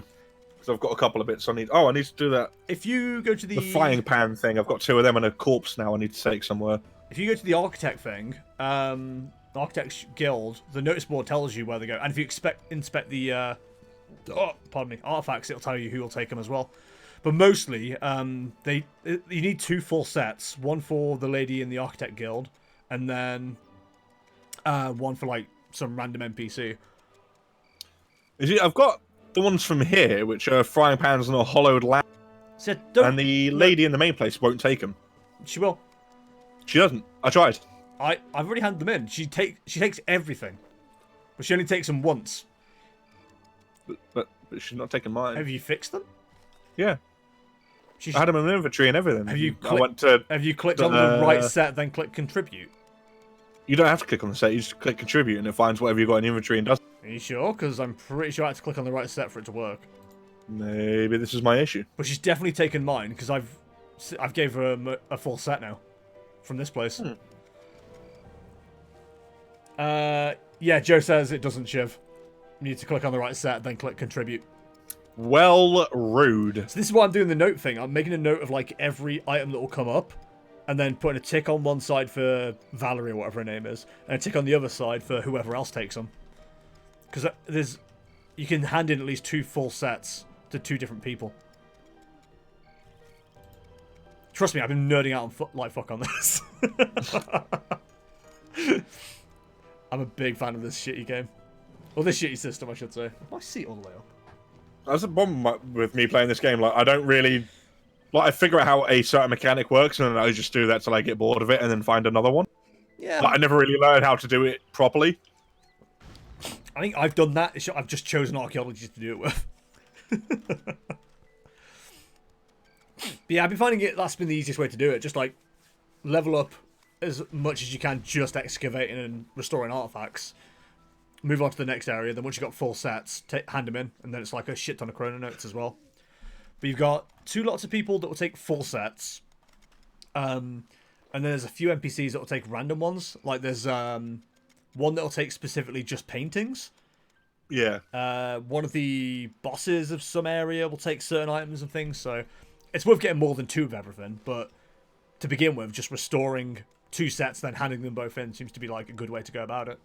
because I've got a couple of bits I need. Oh, I need to do that. If you go to The frying pan thing, I've got 2 of them and a corpse now I need to take somewhere. If you go to the architect thing, the Architects Guild, the notice board tells you where they go, and if you inspect the artifacts, it'll tell you who will take them as well. But mostly, you need 2 full sets, one for the lady in the Architect Guild, and then one for like some random NPC. I've got the ones from here, which are frying pans and a hollowed lamp, So and the lady in the main place won't take them. She will. She doesn't. I tried. I've already handed them in. She takes everything, but she only takes them once. But she's not taking mine. Have you fixed them? Yeah. I had them in my inventory and everything. Have you clicked on the right set, then click contribute? You don't have to click on the set. You just click contribute, and it finds whatever you've got in the inventory and does. Are you sure? Because I'm pretty sure I had to click on the right set for it to work. Maybe this is my issue. But she's definitely taken mine, because I've gave her a full set now from this place. Yeah, Joe says it doesn't shiv. You need to click on the right set, then click contribute. Well, rude. So this is why I'm doing the note thing. I'm making a note of like every item that will come up, and then putting a tick on one side for Valerie or whatever her name is, and a tick on the other side for whoever else takes them. Because you can hand in at least 2 full sets to 2 different people. Trust me, I've been nerding out on like fuck on this. I'm a big fan of this shitty game. Well, this shitty system, I should say. My seat all the way up. That's a problem with me playing this game. Like, I don't really... Like, I figure out how a certain mechanic works, and then I just do that till I get bored of it, and then find another one. Yeah. Like, I never really learned how to do it properly. I think I've done that. I've just chosen archaeology to do it with. But yeah, I've been finding that's been the easiest way to do it. Just, like, level up as much as you can just excavating and restoring artifacts. Move on to the next area. Then once you've got full sets, hand them in. And then it's like a shit ton of chrono notes as well. But you've got 2 lots of people that will take full sets. And then there's a few NPCs that will take random ones. Like there's one that will take specifically just paintings. Yeah. One of the bosses of some area will take certain items and things. So it's worth getting more than 2 of everything. But to begin with, just restoring 2 sets, then handing them both in seems to be like a good way to go about it.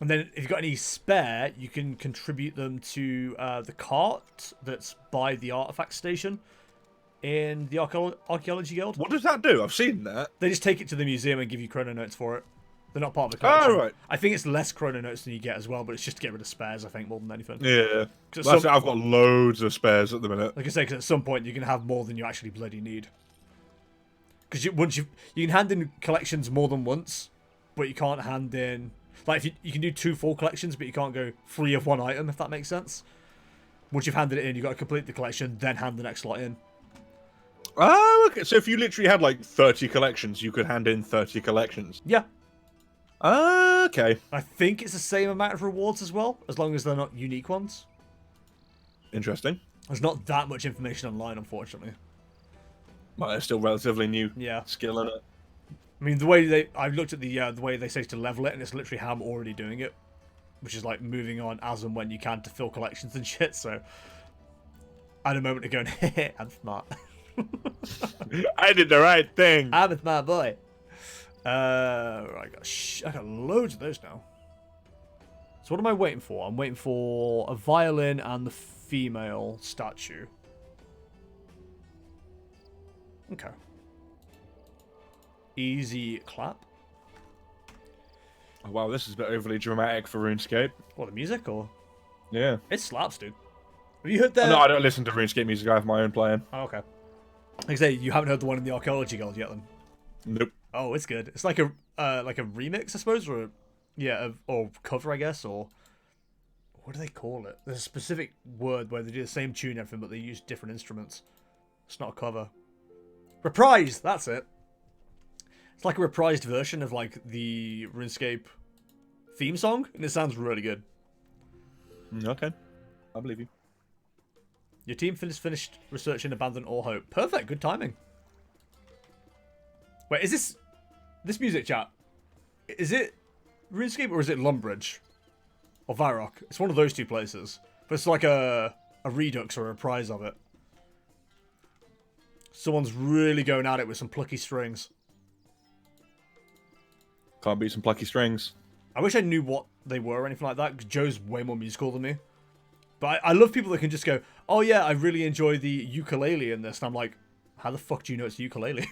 And then if you've got any spare, you can contribute them to the cart that's by the artifact station in the Archaeology Guild. What does that do? I've seen that. They just take it to the museum and give you chrono notes for it. They're not part of the collection. Oh, right. I think it's less chrono notes than you get as well, but it's just to get rid of spares, I think, more than anything. Yeah. I've got loads of spares at the minute. Like I say, because at some point you can have more than you actually bloody need. Because you can hand in collections more than once, but you can't hand in... Like, if you can do 2 full collections, but you can't go 3 of one item, if that makes sense. Once you've handed it in, you've got to complete the collection, then hand the next lot in. Oh, okay. So if you literally had, like, 30 collections, you could hand in 30 collections? Yeah. Okay. I think it's the same amount of rewards as well, as long as they're not unique ones. Interesting. There's not that much information online, unfortunately. Well, they're still relatively new skill in it. I mean, I've looked at the way they say to level it, and it's literally how I'm already doing it, which is like moving on as and when you can to fill collections and shit. So I had a moment of going, hey, I'm smart. I did the right thing. I'm a smart boy. I got loads of those now. So what am I waiting for? I'm waiting for a violin and the female statue. Okay. Easy clap. Oh, wow, this is a bit overly dramatic for RuneScape. What, the music or? Yeah. It slaps, dude. Have you heard that? No, I don't listen to RuneScape music. I have my own playing. Oh, okay. Like I say, you haven't heard the one in the Archaeology Guild yet, then? Nope. Oh, it's good. It's like a remix, I suppose, or or cover, I guess, or What do they call it? There's a specific word where they do the same tune and everything, but they use different instruments. It's not a cover. Reprised! That's it. It's like a reprised version of like the RuneScape theme song, and it sounds really good. Okay. I believe you. Your team finished researching Abandon All Hope. Perfect, good timing. Wait, is this music chat? Is it RuneScape or is it Lumbridge? Or Varrock? It's one of those two places. But it's like a redux or a reprise of it. Someone's really going at it with some plucky strings. Can't beat some plucky strings. I wish I knew what they were or anything like that, because Joe's way more musical than me. But I love people that can just go, oh yeah, I really enjoy the ukulele in this. And I'm like, how the fuck do you know it's a ukulele?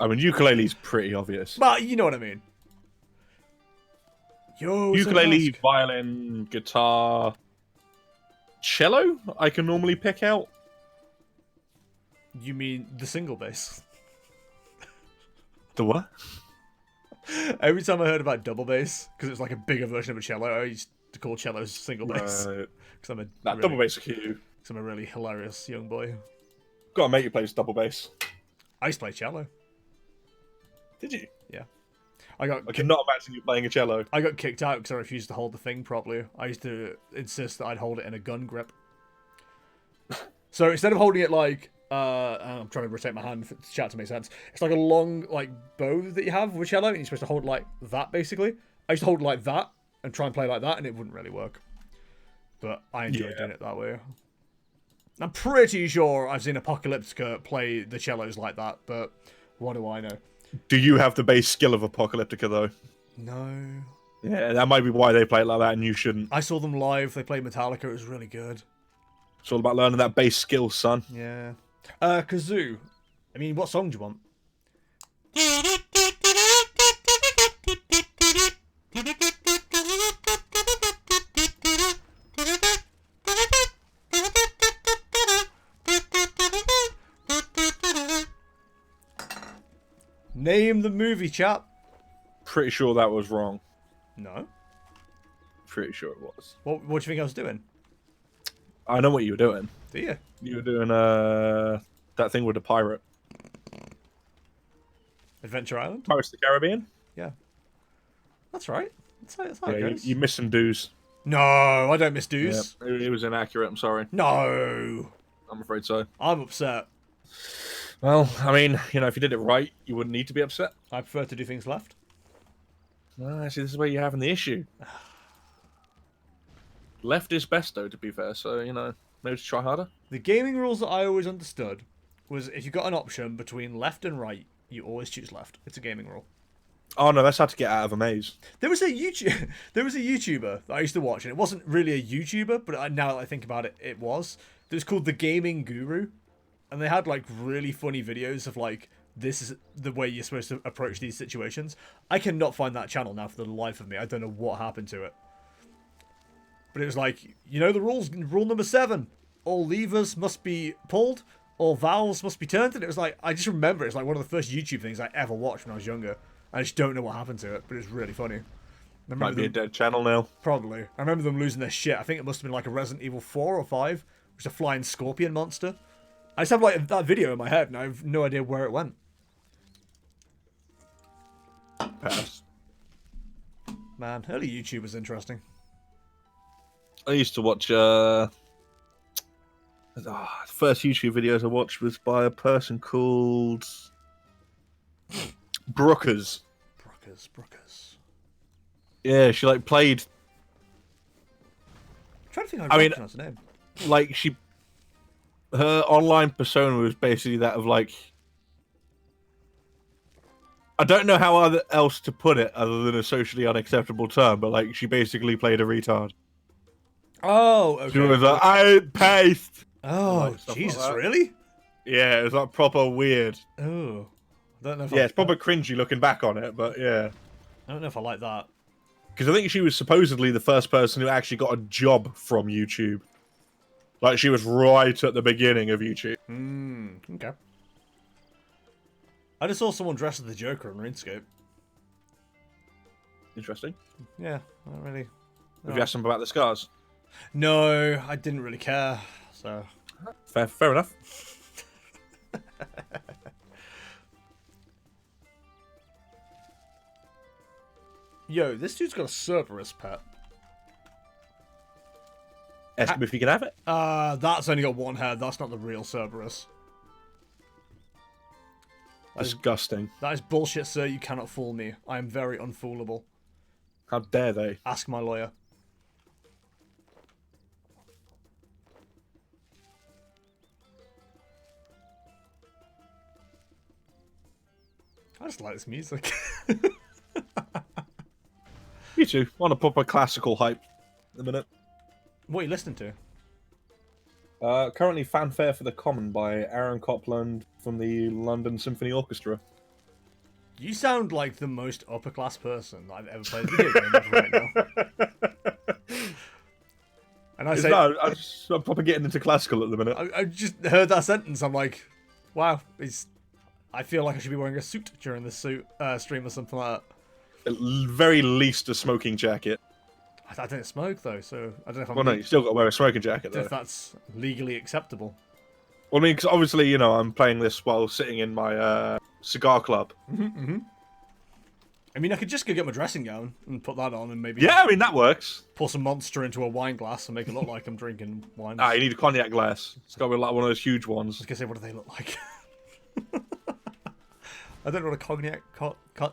I mean, ukulele's pretty obvious. But you know what I mean. Yo, Ukulele, violin, guitar, cello, I can normally pick out. You mean the single bass? The what? Every time I heard about double bass, because it's like a bigger version of a cello, I used to call cellos single bass. Because I'm a double bass are cute. Because I'm a really hilarious young boy. Got a mate who plays double bass. I used to play cello. Did you? Yeah. I cannot imagine you playing a cello. I got kicked out because I refused to hold the thing properly. I used to insist that I'd hold it in a gun grip. So instead of holding it like, I'm trying to rotate my hand for the chat to make sense. It's like a long like bow that you have with cello, and you're supposed to hold it like that basically. I used to hold it like that and try and play like that, and it wouldn't really work. But I enjoyed doing it that way. I'm pretty sure I've seen Apocalyptica play the cellos like that, but what do I know? Do you have the base skill of Apocalyptica, though? No. Yeah, that might be why they play it like that, and you shouldn't. I saw them live. They played Metallica. It was really good. It's all about learning that base skill, son. Yeah. Kazoo. I mean, what song do you want? Name the movie, chap. Pretty sure that was wrong. No. Pretty sure it was. What do you think I was doing? I know what you were doing. Do you? You were doing that thing with the pirate. Adventure Island? Pirates of the Caribbean? Yeah. That's right. That's how it Yeah, goes. you missed some doos. No, I don't miss dues. Yeah, it was inaccurate, I'm sorry. No. I'm afraid so. I'm upset. Well, I mean, you know, if you did it right, you wouldn't need to be upset. I prefer to do things left. Well, actually, this is where you're having the issue. Left is best, though, to be fair, so, you know, maybe to try harder. The gaming rules that I always understood was if you got an option between left and right, you always choose left. It's a gaming rule. Oh, no, that's how to get out of a maze. There was a YouTuber that I used to watch, and it wasn't really a YouTuber, but now that I think about it, it was. It was called The Gaming Guru, and they had, like, really funny videos of, like, this is the way you're supposed to approach these situations. I cannot find that channel now for the life of me. I don't know what happened to it. But it was like, you know the rules, rule number 7. All levers must be pulled, all valves must be turned, and it was like, I just remember it's like one of the first YouTube things I ever watched when I was younger. I just don't know what happened to it, but it was really funny. Might be a dead channel now. Probably. I remember them losing their shit. I think it must have been like a Resident Evil 4 or 5, which is a flying scorpion monster. I just have like that video in my head, and I have no idea where it went. Pass. Man, early YouTube was interesting. I used to watch, the first YouTube videos I watched was by a person called Brookers. Brookers. Yeah, she, like, played... I'm trying to think how I recognize the name. Like, her online persona was basically that of, like... I don't know how else to put it other than a socially unacceptable term, but, like, she basically played a retard. Oh, okay. She was like, I paste. Oh, like, Jesus, like really? Yeah, it was like proper weird. Oh, I don't know if it's proper cringy looking back on it, but yeah. I don't know if I like that. Because I think she was supposedly the first person who actually got a job from YouTube. Like, she was right at the beginning of YouTube. Okay. I just saw someone dressed as the Joker on RuneScape. Interesting. Yeah, not really. Have you asked them about the scars? No, I didn't really care. So Fair enough. Yo, this dude's got a Cerberus pet. Ask him if you can have it. That's only got one head. That's not the real Cerberus. Disgusting. That is bullshit, sir. You cannot fool me. I am very unfoolable. How dare they? Ask my lawyer. I just like this music. You too. Want a proper classical hype in a minute. What are you listening to? Currently Fanfare for the Common by Aaron Copland from the London Symphony Orchestra. You sound like the most upper class person I've ever played a video game with right now. And I say, No, I'm probably getting into classical at the minute. I just heard that sentence. I'm like, wow, I feel like I should be wearing a suit during this stream or something like that. At very least a smoking jacket. I don't smoke though, so I don't know if I'm. Well, no, you still got to wear a smoking jacket, though. if that's legally acceptable. Well, I mean, because obviously, you know, I'm playing this while sitting in my cigar club. I mean, I could just go get my dressing gown and put that on and maybe Yeah, I mean, that works. pour some Monster into a wine glass and make it look like I'm drinking wine. You need a cognac glass. It's got to be like one of those huge ones. I was gonna say, what do they look like? I don't know what a cognac.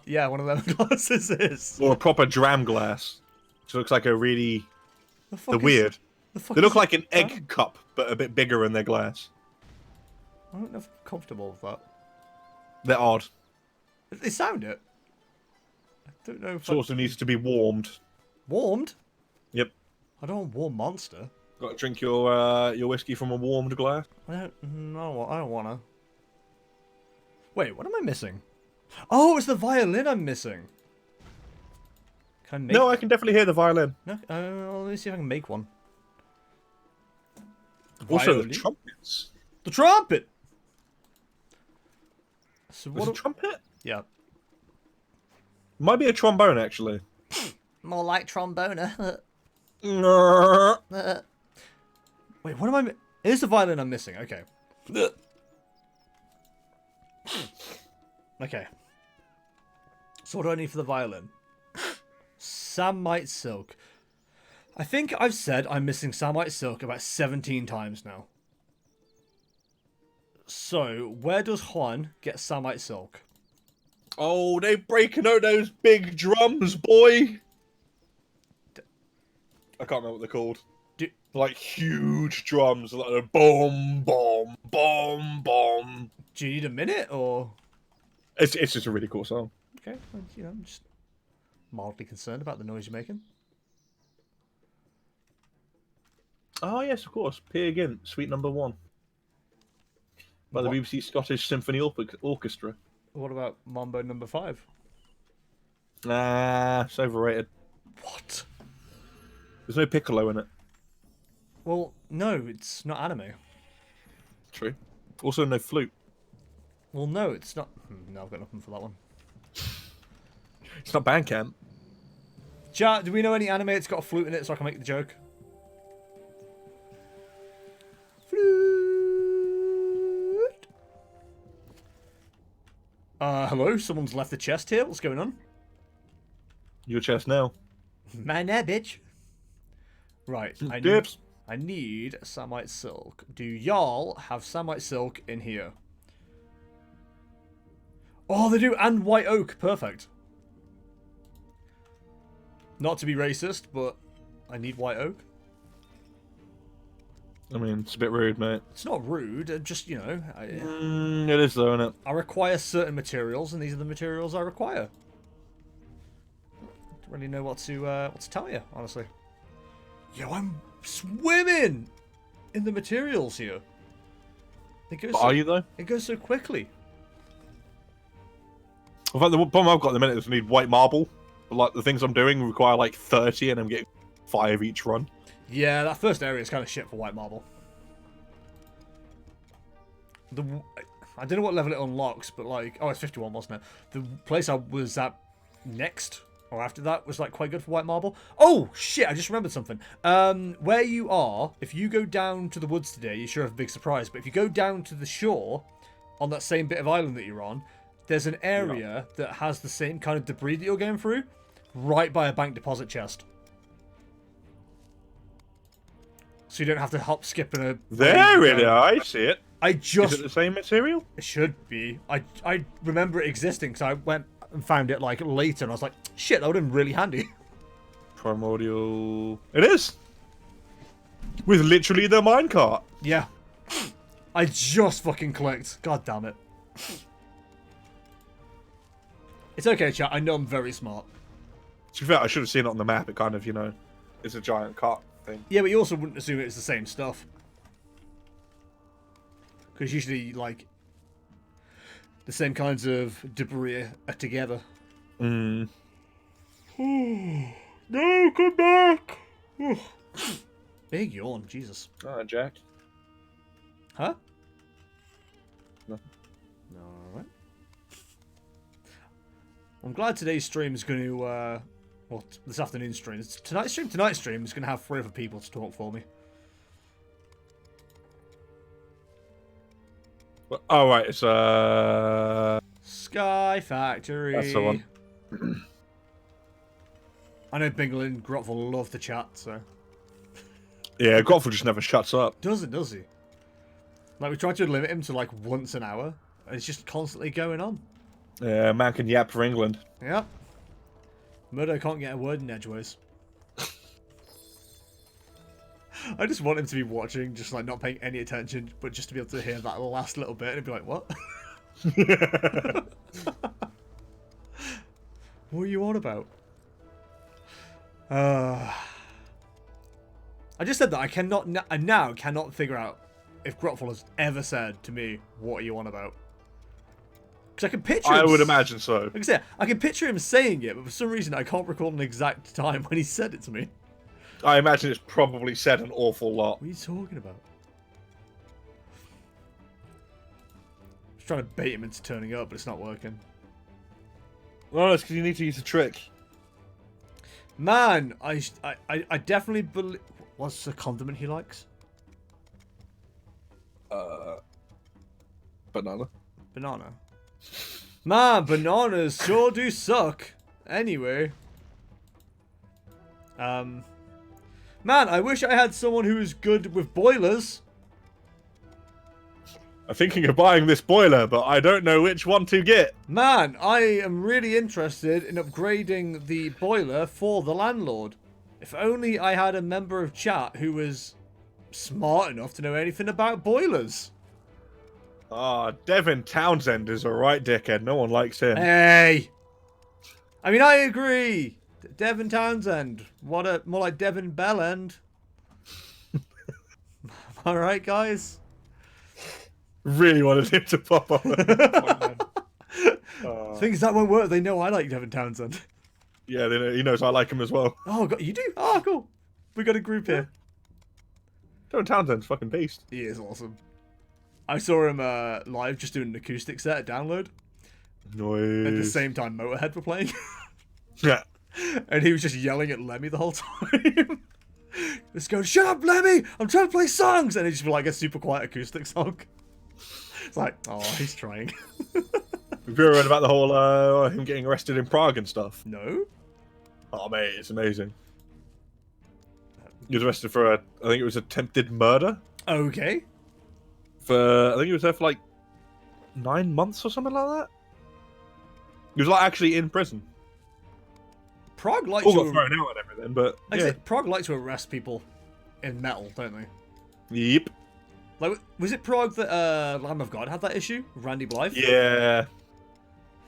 Yeah, one of them glasses is. Or a proper dram glass. Which looks like a really... They're weird. They look like an egg cup, but a bit bigger in their glass. I don't know if I'm comfortable with that. They're odd. They sound it. I don't know if It also needs to be warmed. warmed. Yep. I don't want warm Monster. Got to drink your whiskey from a warmed glass. I don't wanna. Wait, what am I missing? Oh, it's the violin I'm missing. Can I make... No, I can definitely hear the violin. No, let me see if I can make one. Also, the Violin? trumpets. The trumpet. So Was what? it a trumpet? Yeah. Might be a trombone, actually. More like tromboner. It's Wait, what am I? It is the violin I'm missing. Okay. Okay. So what do I need for the violin? Samite silk. I think I've said I'm missing Samite silk about 17 times now. So, where does Juan get Samite silk? Oh, they're breaking out those big drums, boy! I can't remember what they're called. Like huge drums, like a boom, boom, boom, boom. Do you need a minute, or...? It's just a really cool song. Okay, well, you know, I'm just mildly concerned about the noise you're making. Oh, yes, of course. Peer Gynt, Suite Number 1. By the BBC Scottish Symphony Orchestra. What about Mambo number 5? Nah, it's overrated. What? There's no piccolo in it. Well, no, it's not anime. True. Also, no flute. Well, no, it's not. No, I've got nothing for that one. It's not Bandcamp. Chat, do we know any anime that's got a flute in it so I can make the joke? Flute. Hello? Someone's left the chest here. What's going on? Your chest now. Man, there, bitch. Right. Dips. I need Samite silk. Do y'all have Samite silk in here? Oh, they do, and white oak. Perfect. Not to be racist, but I need white oak. I mean, it's a bit rude, mate. It's not rude, just, you know. It is, though, isn't it? I require certain materials, and these are the materials I require. Don't really know what to tell you, honestly. Yo, I'm swimming in the materials here. Are you, though? It goes so quickly. In fact, the problem I've got at the minute is I need white marble. But, like, the things I'm doing require, like, 30, and I'm getting 5 each run. Yeah, that first area is kind of shit for white marble. I don't know what level it unlocks, but, like... Oh, it's 51, wasn't it? The place I was at next or after that was like quite good for white marble. Oh shit! I just remembered something. Where you are, if you go down to the woods today, you sure have a big surprise. But if you go down to the shore, on that same bit of island that you're on, there's an area that has the same kind of debris that you're going through, right by a bank deposit chest. So you don't have to hop, skip, and a... There it is. I see it. Is it the same material? It should be. I remember it existing, so I went and found it like later, and I was like, shit, that would have been really handy. Primordial... It is! With literally the minecart. Yeah. I just fucking clicked. God damn it. It's okay, chat. I know I'm very smart. To be fair, I should have seen it on the map. It kind of, you know, it's a giant cart thing. Yeah, but you also wouldn't assume it's the same stuff. Because usually, like, the same kinds of debris are together. Mm. No, come back! Big yawn, Jesus. Ah, Jack. Huh? Nothing. Alright. I'm glad today's stream is going to, well, this afternoon's stream. Tonight's stream is going to have 3 other people to talk for me. Oh, right, it's, Sky Factory. That's the one. I know Bingle and Grotful love to chat, so... Yeah, Grotful just never shuts up. Does he? Like, we tried to limit him to, like, once an hour, and it's just constantly going on. Yeah, man can yap for England. Yep. Murdo can't get a word in edgeways. I just want him to be watching, just, like, not paying any attention, but just to be able to hear that last little bit and be like, what? What are you on about? I just said that I now cannot figure out if Grotful has ever said to me, what are you on about? Because I can picture him... I would imagine so. Like I said, I can picture him saying it, but for some reason I can't recall an exact time when he said it to me. I imagine it's probably said an awful lot. What are you talking about? Just trying to bait him into turning up, but it's not working. Well, it's because you need to use a trick. Man, I definitely believe... What's the condiment he likes? Banana. Banana. Man, bananas sure do suck. Anyway. Man, I wish I had someone who was good with boilers. I'm thinking of buying this boiler, but I don't know which one to get. Man, I am really interested in upgrading the boiler for the landlord. If only I had a member of chat who was smart enough to know anything about boilers. Ah, Devin Townsend is a right dickhead. No one likes him. Hey! I mean, I agree. Devin Townsend. More like Devin Bellend. Alright, guys? Really wanted him to pop up. Things that won't work. They know I like Devin Townsend. Yeah, they know, he knows I like him as well. Oh, God, you do? Oh, cool. We got a group here. Devin Townsend's fucking beast. He is awesome. I saw him live just doing an acoustic set at Download. Noise. At the same time Motorhead were playing. Yeah. And he was just yelling at Lemmy the whole time. Just going, shut up, Lemmy! I'm trying to play songs! And he just be like a super quiet acoustic song. It's like, oh, he's trying. Have you ever read about the whole him getting arrested in Prague and stuff? No? Oh, mate, it's amazing. He was arrested for I think it was attempted murder. Okay. I think he was there for like 9 months or something like that. He was like actually in prison. Prague likes All got to... thrown out and everything, but Like yeah. I said, Prague likes to arrest people in metal, don't they? Yep. Like, was it Prague that Lamb of God had that issue? Randy Blythe? Yeah.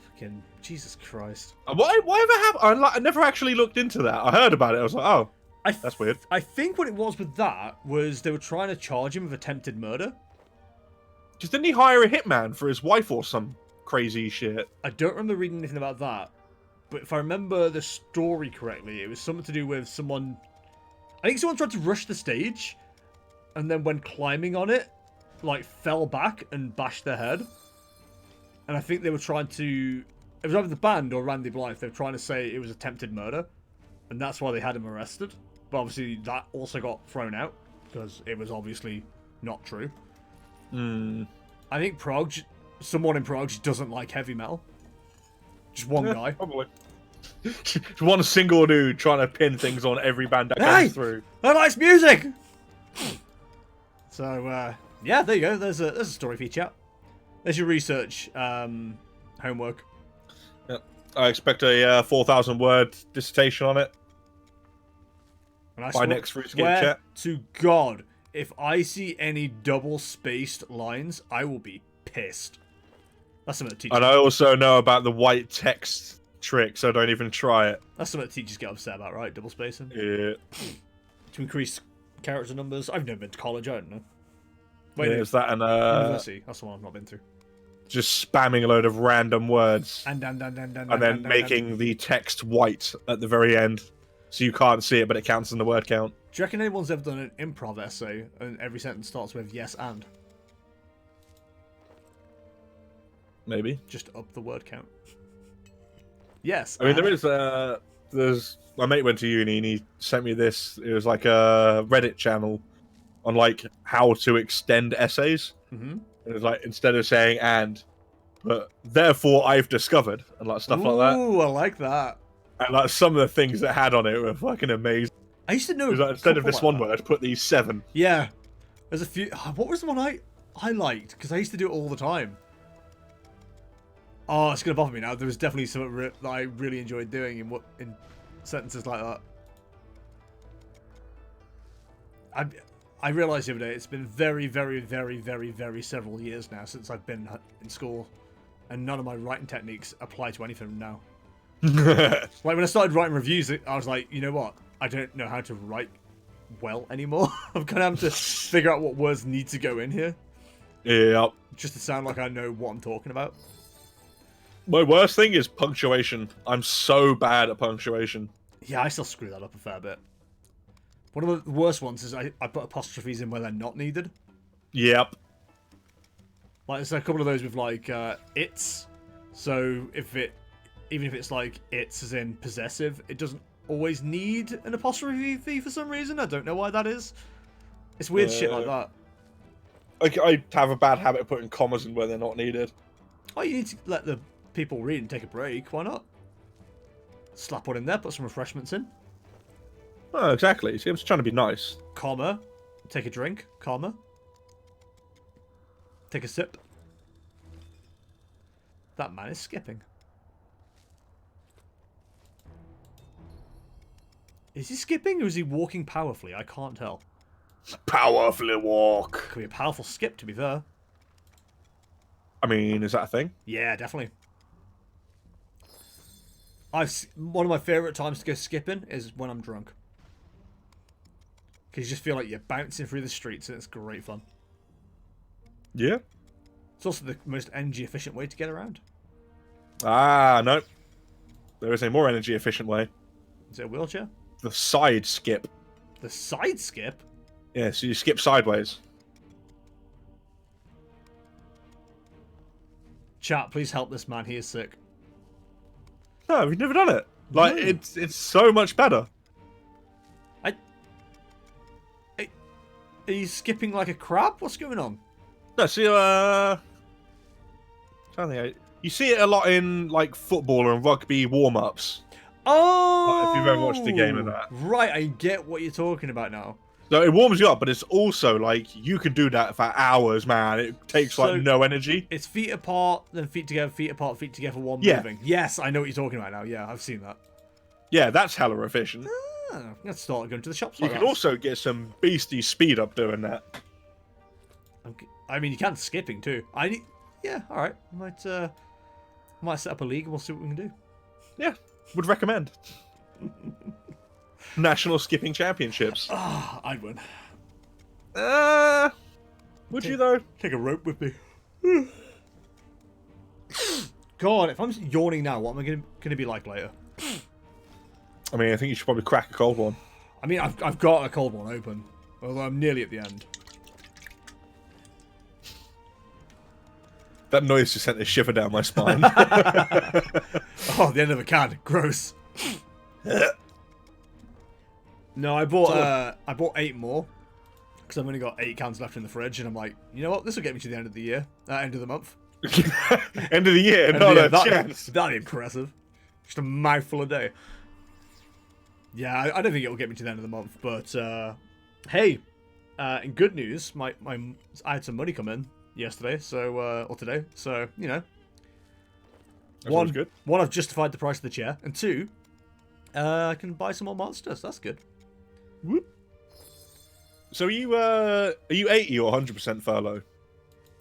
Fucking Jesus Christ. Whatever happened? I never actually looked into that. I heard about it. I was like, oh, that's weird. I think what it was with that was they were trying to charge him with attempted murder. Just didn't he hire a hitman for his wife or some crazy shit? I don't remember reading anything about that. But if I remember the story correctly, it was something to do with someone... I think someone tried to rush the stage, and then when climbing on it, like, fell back and bashed their head. And I think they were trying to it was either the band or Randy Blythe. They were trying to say it was attempted murder, and that's why they had him arrested. But obviously that also got thrown out because it was obviously not true. I think Prague, someone in Prague just doesn't like heavy metal. Just one guy. Probably. Just one single dude trying to pin things on every band that comes through. That likes music! So, yeah, there you go. There's a story for you, chat. There's your research homework. Yeah. I expect a 4,000 word dissertation on it. And by next RuneScape chat. To God, if I see any double-spaced lines, I will be pissed. That's something that teachers... And I also know about the white text trick, so don't even try it. That's something that teachers get upset about, right? Double spacing? Yeah. To increase character numbers. I've never been to college, I don't know. Wait, yeah, is that an university? That's the one I've not been through. Just spamming a load of random words. And then making the text white at the very end. So you can't see it, but it counts in the word count. Do you reckon anyone's ever done an improv essay and every sentence starts with yes and? Maybe. Just up the word count. Yes. I mean, there's my mate went to uni and he sent me this. It was like a Reddit channel on like how to extend essays. Mm-hmm. It was like instead of saying and, but therefore I've discovered and like stuff like that. Ooh, I like that. And like some of the things that had on it were fucking amazing. I used to know. It was like, instead of this one word, I'd put these 7. Yeah, there's a few. What was the one I liked? Because I used to do it all the time. Oh, it's gonna bother me now. There was definitely something that I really enjoyed doing in sentences like that. I realised the other day it's been very, very, very, very, very several years now since I've been in school, and none of my writing techniques apply to anything now. Like when I started writing reviews, I was like, you know what? I don't know how to write well anymore. I'm gonna have to figure out what words need to go in here. Yeah. Just to sound like I know what I'm talking about. My worst thing is punctuation. I'm so bad at punctuation. Yeah, I still screw that up a fair bit. One of the worst ones is I put apostrophes in where they're not needed. Yep. Like there's a couple of those with like it's. So even if it's like it's as in possessive, it doesn't always need an apostrophe for some reason. I don't know why that is. It's weird shit like that. I have a bad habit of putting commas in where they're not needed. Oh, you need to let the people read and take a break. Why not? Slap one in there, put some refreshments in. Oh, exactly. See, I'm just trying to be nice. Comma. Take a drink. Comma. Take a sip. That man is skipping. Is he skipping or is he walking powerfully? I can't tell. Powerfully walk. Could be a powerful skip, to be fair. I mean, is that a thing? Yeah, definitely. One of my favourite times to go skipping is when I'm drunk. Because you just feel like you're bouncing through the streets and it's great fun. Yeah. It's also the most energy efficient way to get around. Ah, no. There is a more energy efficient way. Is it a wheelchair? The side skip. The side skip? Yeah, so you skip sideways. Chat, please help this man. He is sick. No, we've never done it. Like, No. it's so much better. Are you skipping like a crab? What's going on? No, see, you see it a lot in, like, football and rugby warm-ups. Oh! Like, if you've ever watched a game of that. Right, I get what you're talking about now. So it warms you up, but it's also, like, you can do that for hours, man. It takes, like, no energy. It's feet apart, then feet together, feet apart, feet together, one moving. Yes, I know what you're talking about now. Yeah, I've seen that. Yeah, that's hella efficient. Let's start going to the shops. You can also get some beastie speed up doing that. I mean, you can skipping too. Yeah, all right. Might set up a league and we'll see what we can do. Yeah, would recommend. National skipping championships. Ah, I'd win. Would you though? Take a rope with me. God, if I'm yawning now, what am I going to be like later? I mean, I think you should probably crack a cold one. I mean, I've got a cold one open, although I'm nearly at the end. That noise just sent a shiver down my spine. Oh, the end of a can. Gross. No, I bought 8 more because I've only got 8 cans left in the fridge, and I'm like, you know what? This will get me to the end of the year, end of the month. End of the year, not a chance. That'd be impressive. Just a mouthful a day. Yeah, I don't think it'll get me to the end of the month, but hey, in good news, I had some money come in yesterday, so or today, so you know, Good. one, I've justified the price of the chair, and 2, I can buy some more monsters. That's good. Whoop. So are you 80 or 100% furlough?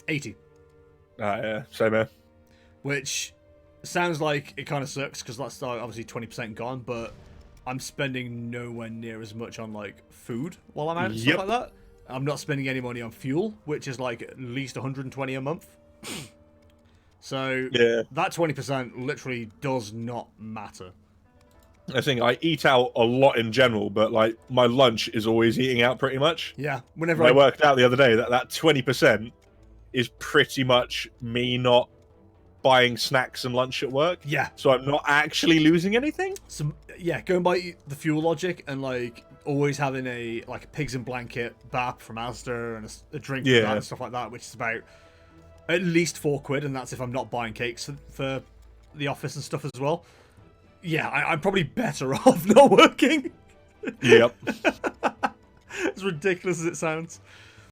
80. Yeah, same here. Which sounds like it kind of sucks because that's obviously 20% gone, but I'm spending nowhere near as much on like food while I'm out and stuff like that. I'm not spending any money on fuel, which is like at least 120 a month. So yeah, that 20% literally does not matter. I think I eat out a lot in general, but like my lunch is always eating out pretty much. Yeah, whenever I worked out the other day that 20% is pretty much me not buying snacks and lunch at work. Yeah. So I'm not actually losing anything. So yeah, going by the fuel logic and like always having a pigs in blanket BAP from Asda and a drink from that and stuff like that, which is about at least £4, and that's if I'm not buying cakes for the office and stuff as well. Yeah, I'm probably better off not working. Yep. As ridiculous as it sounds.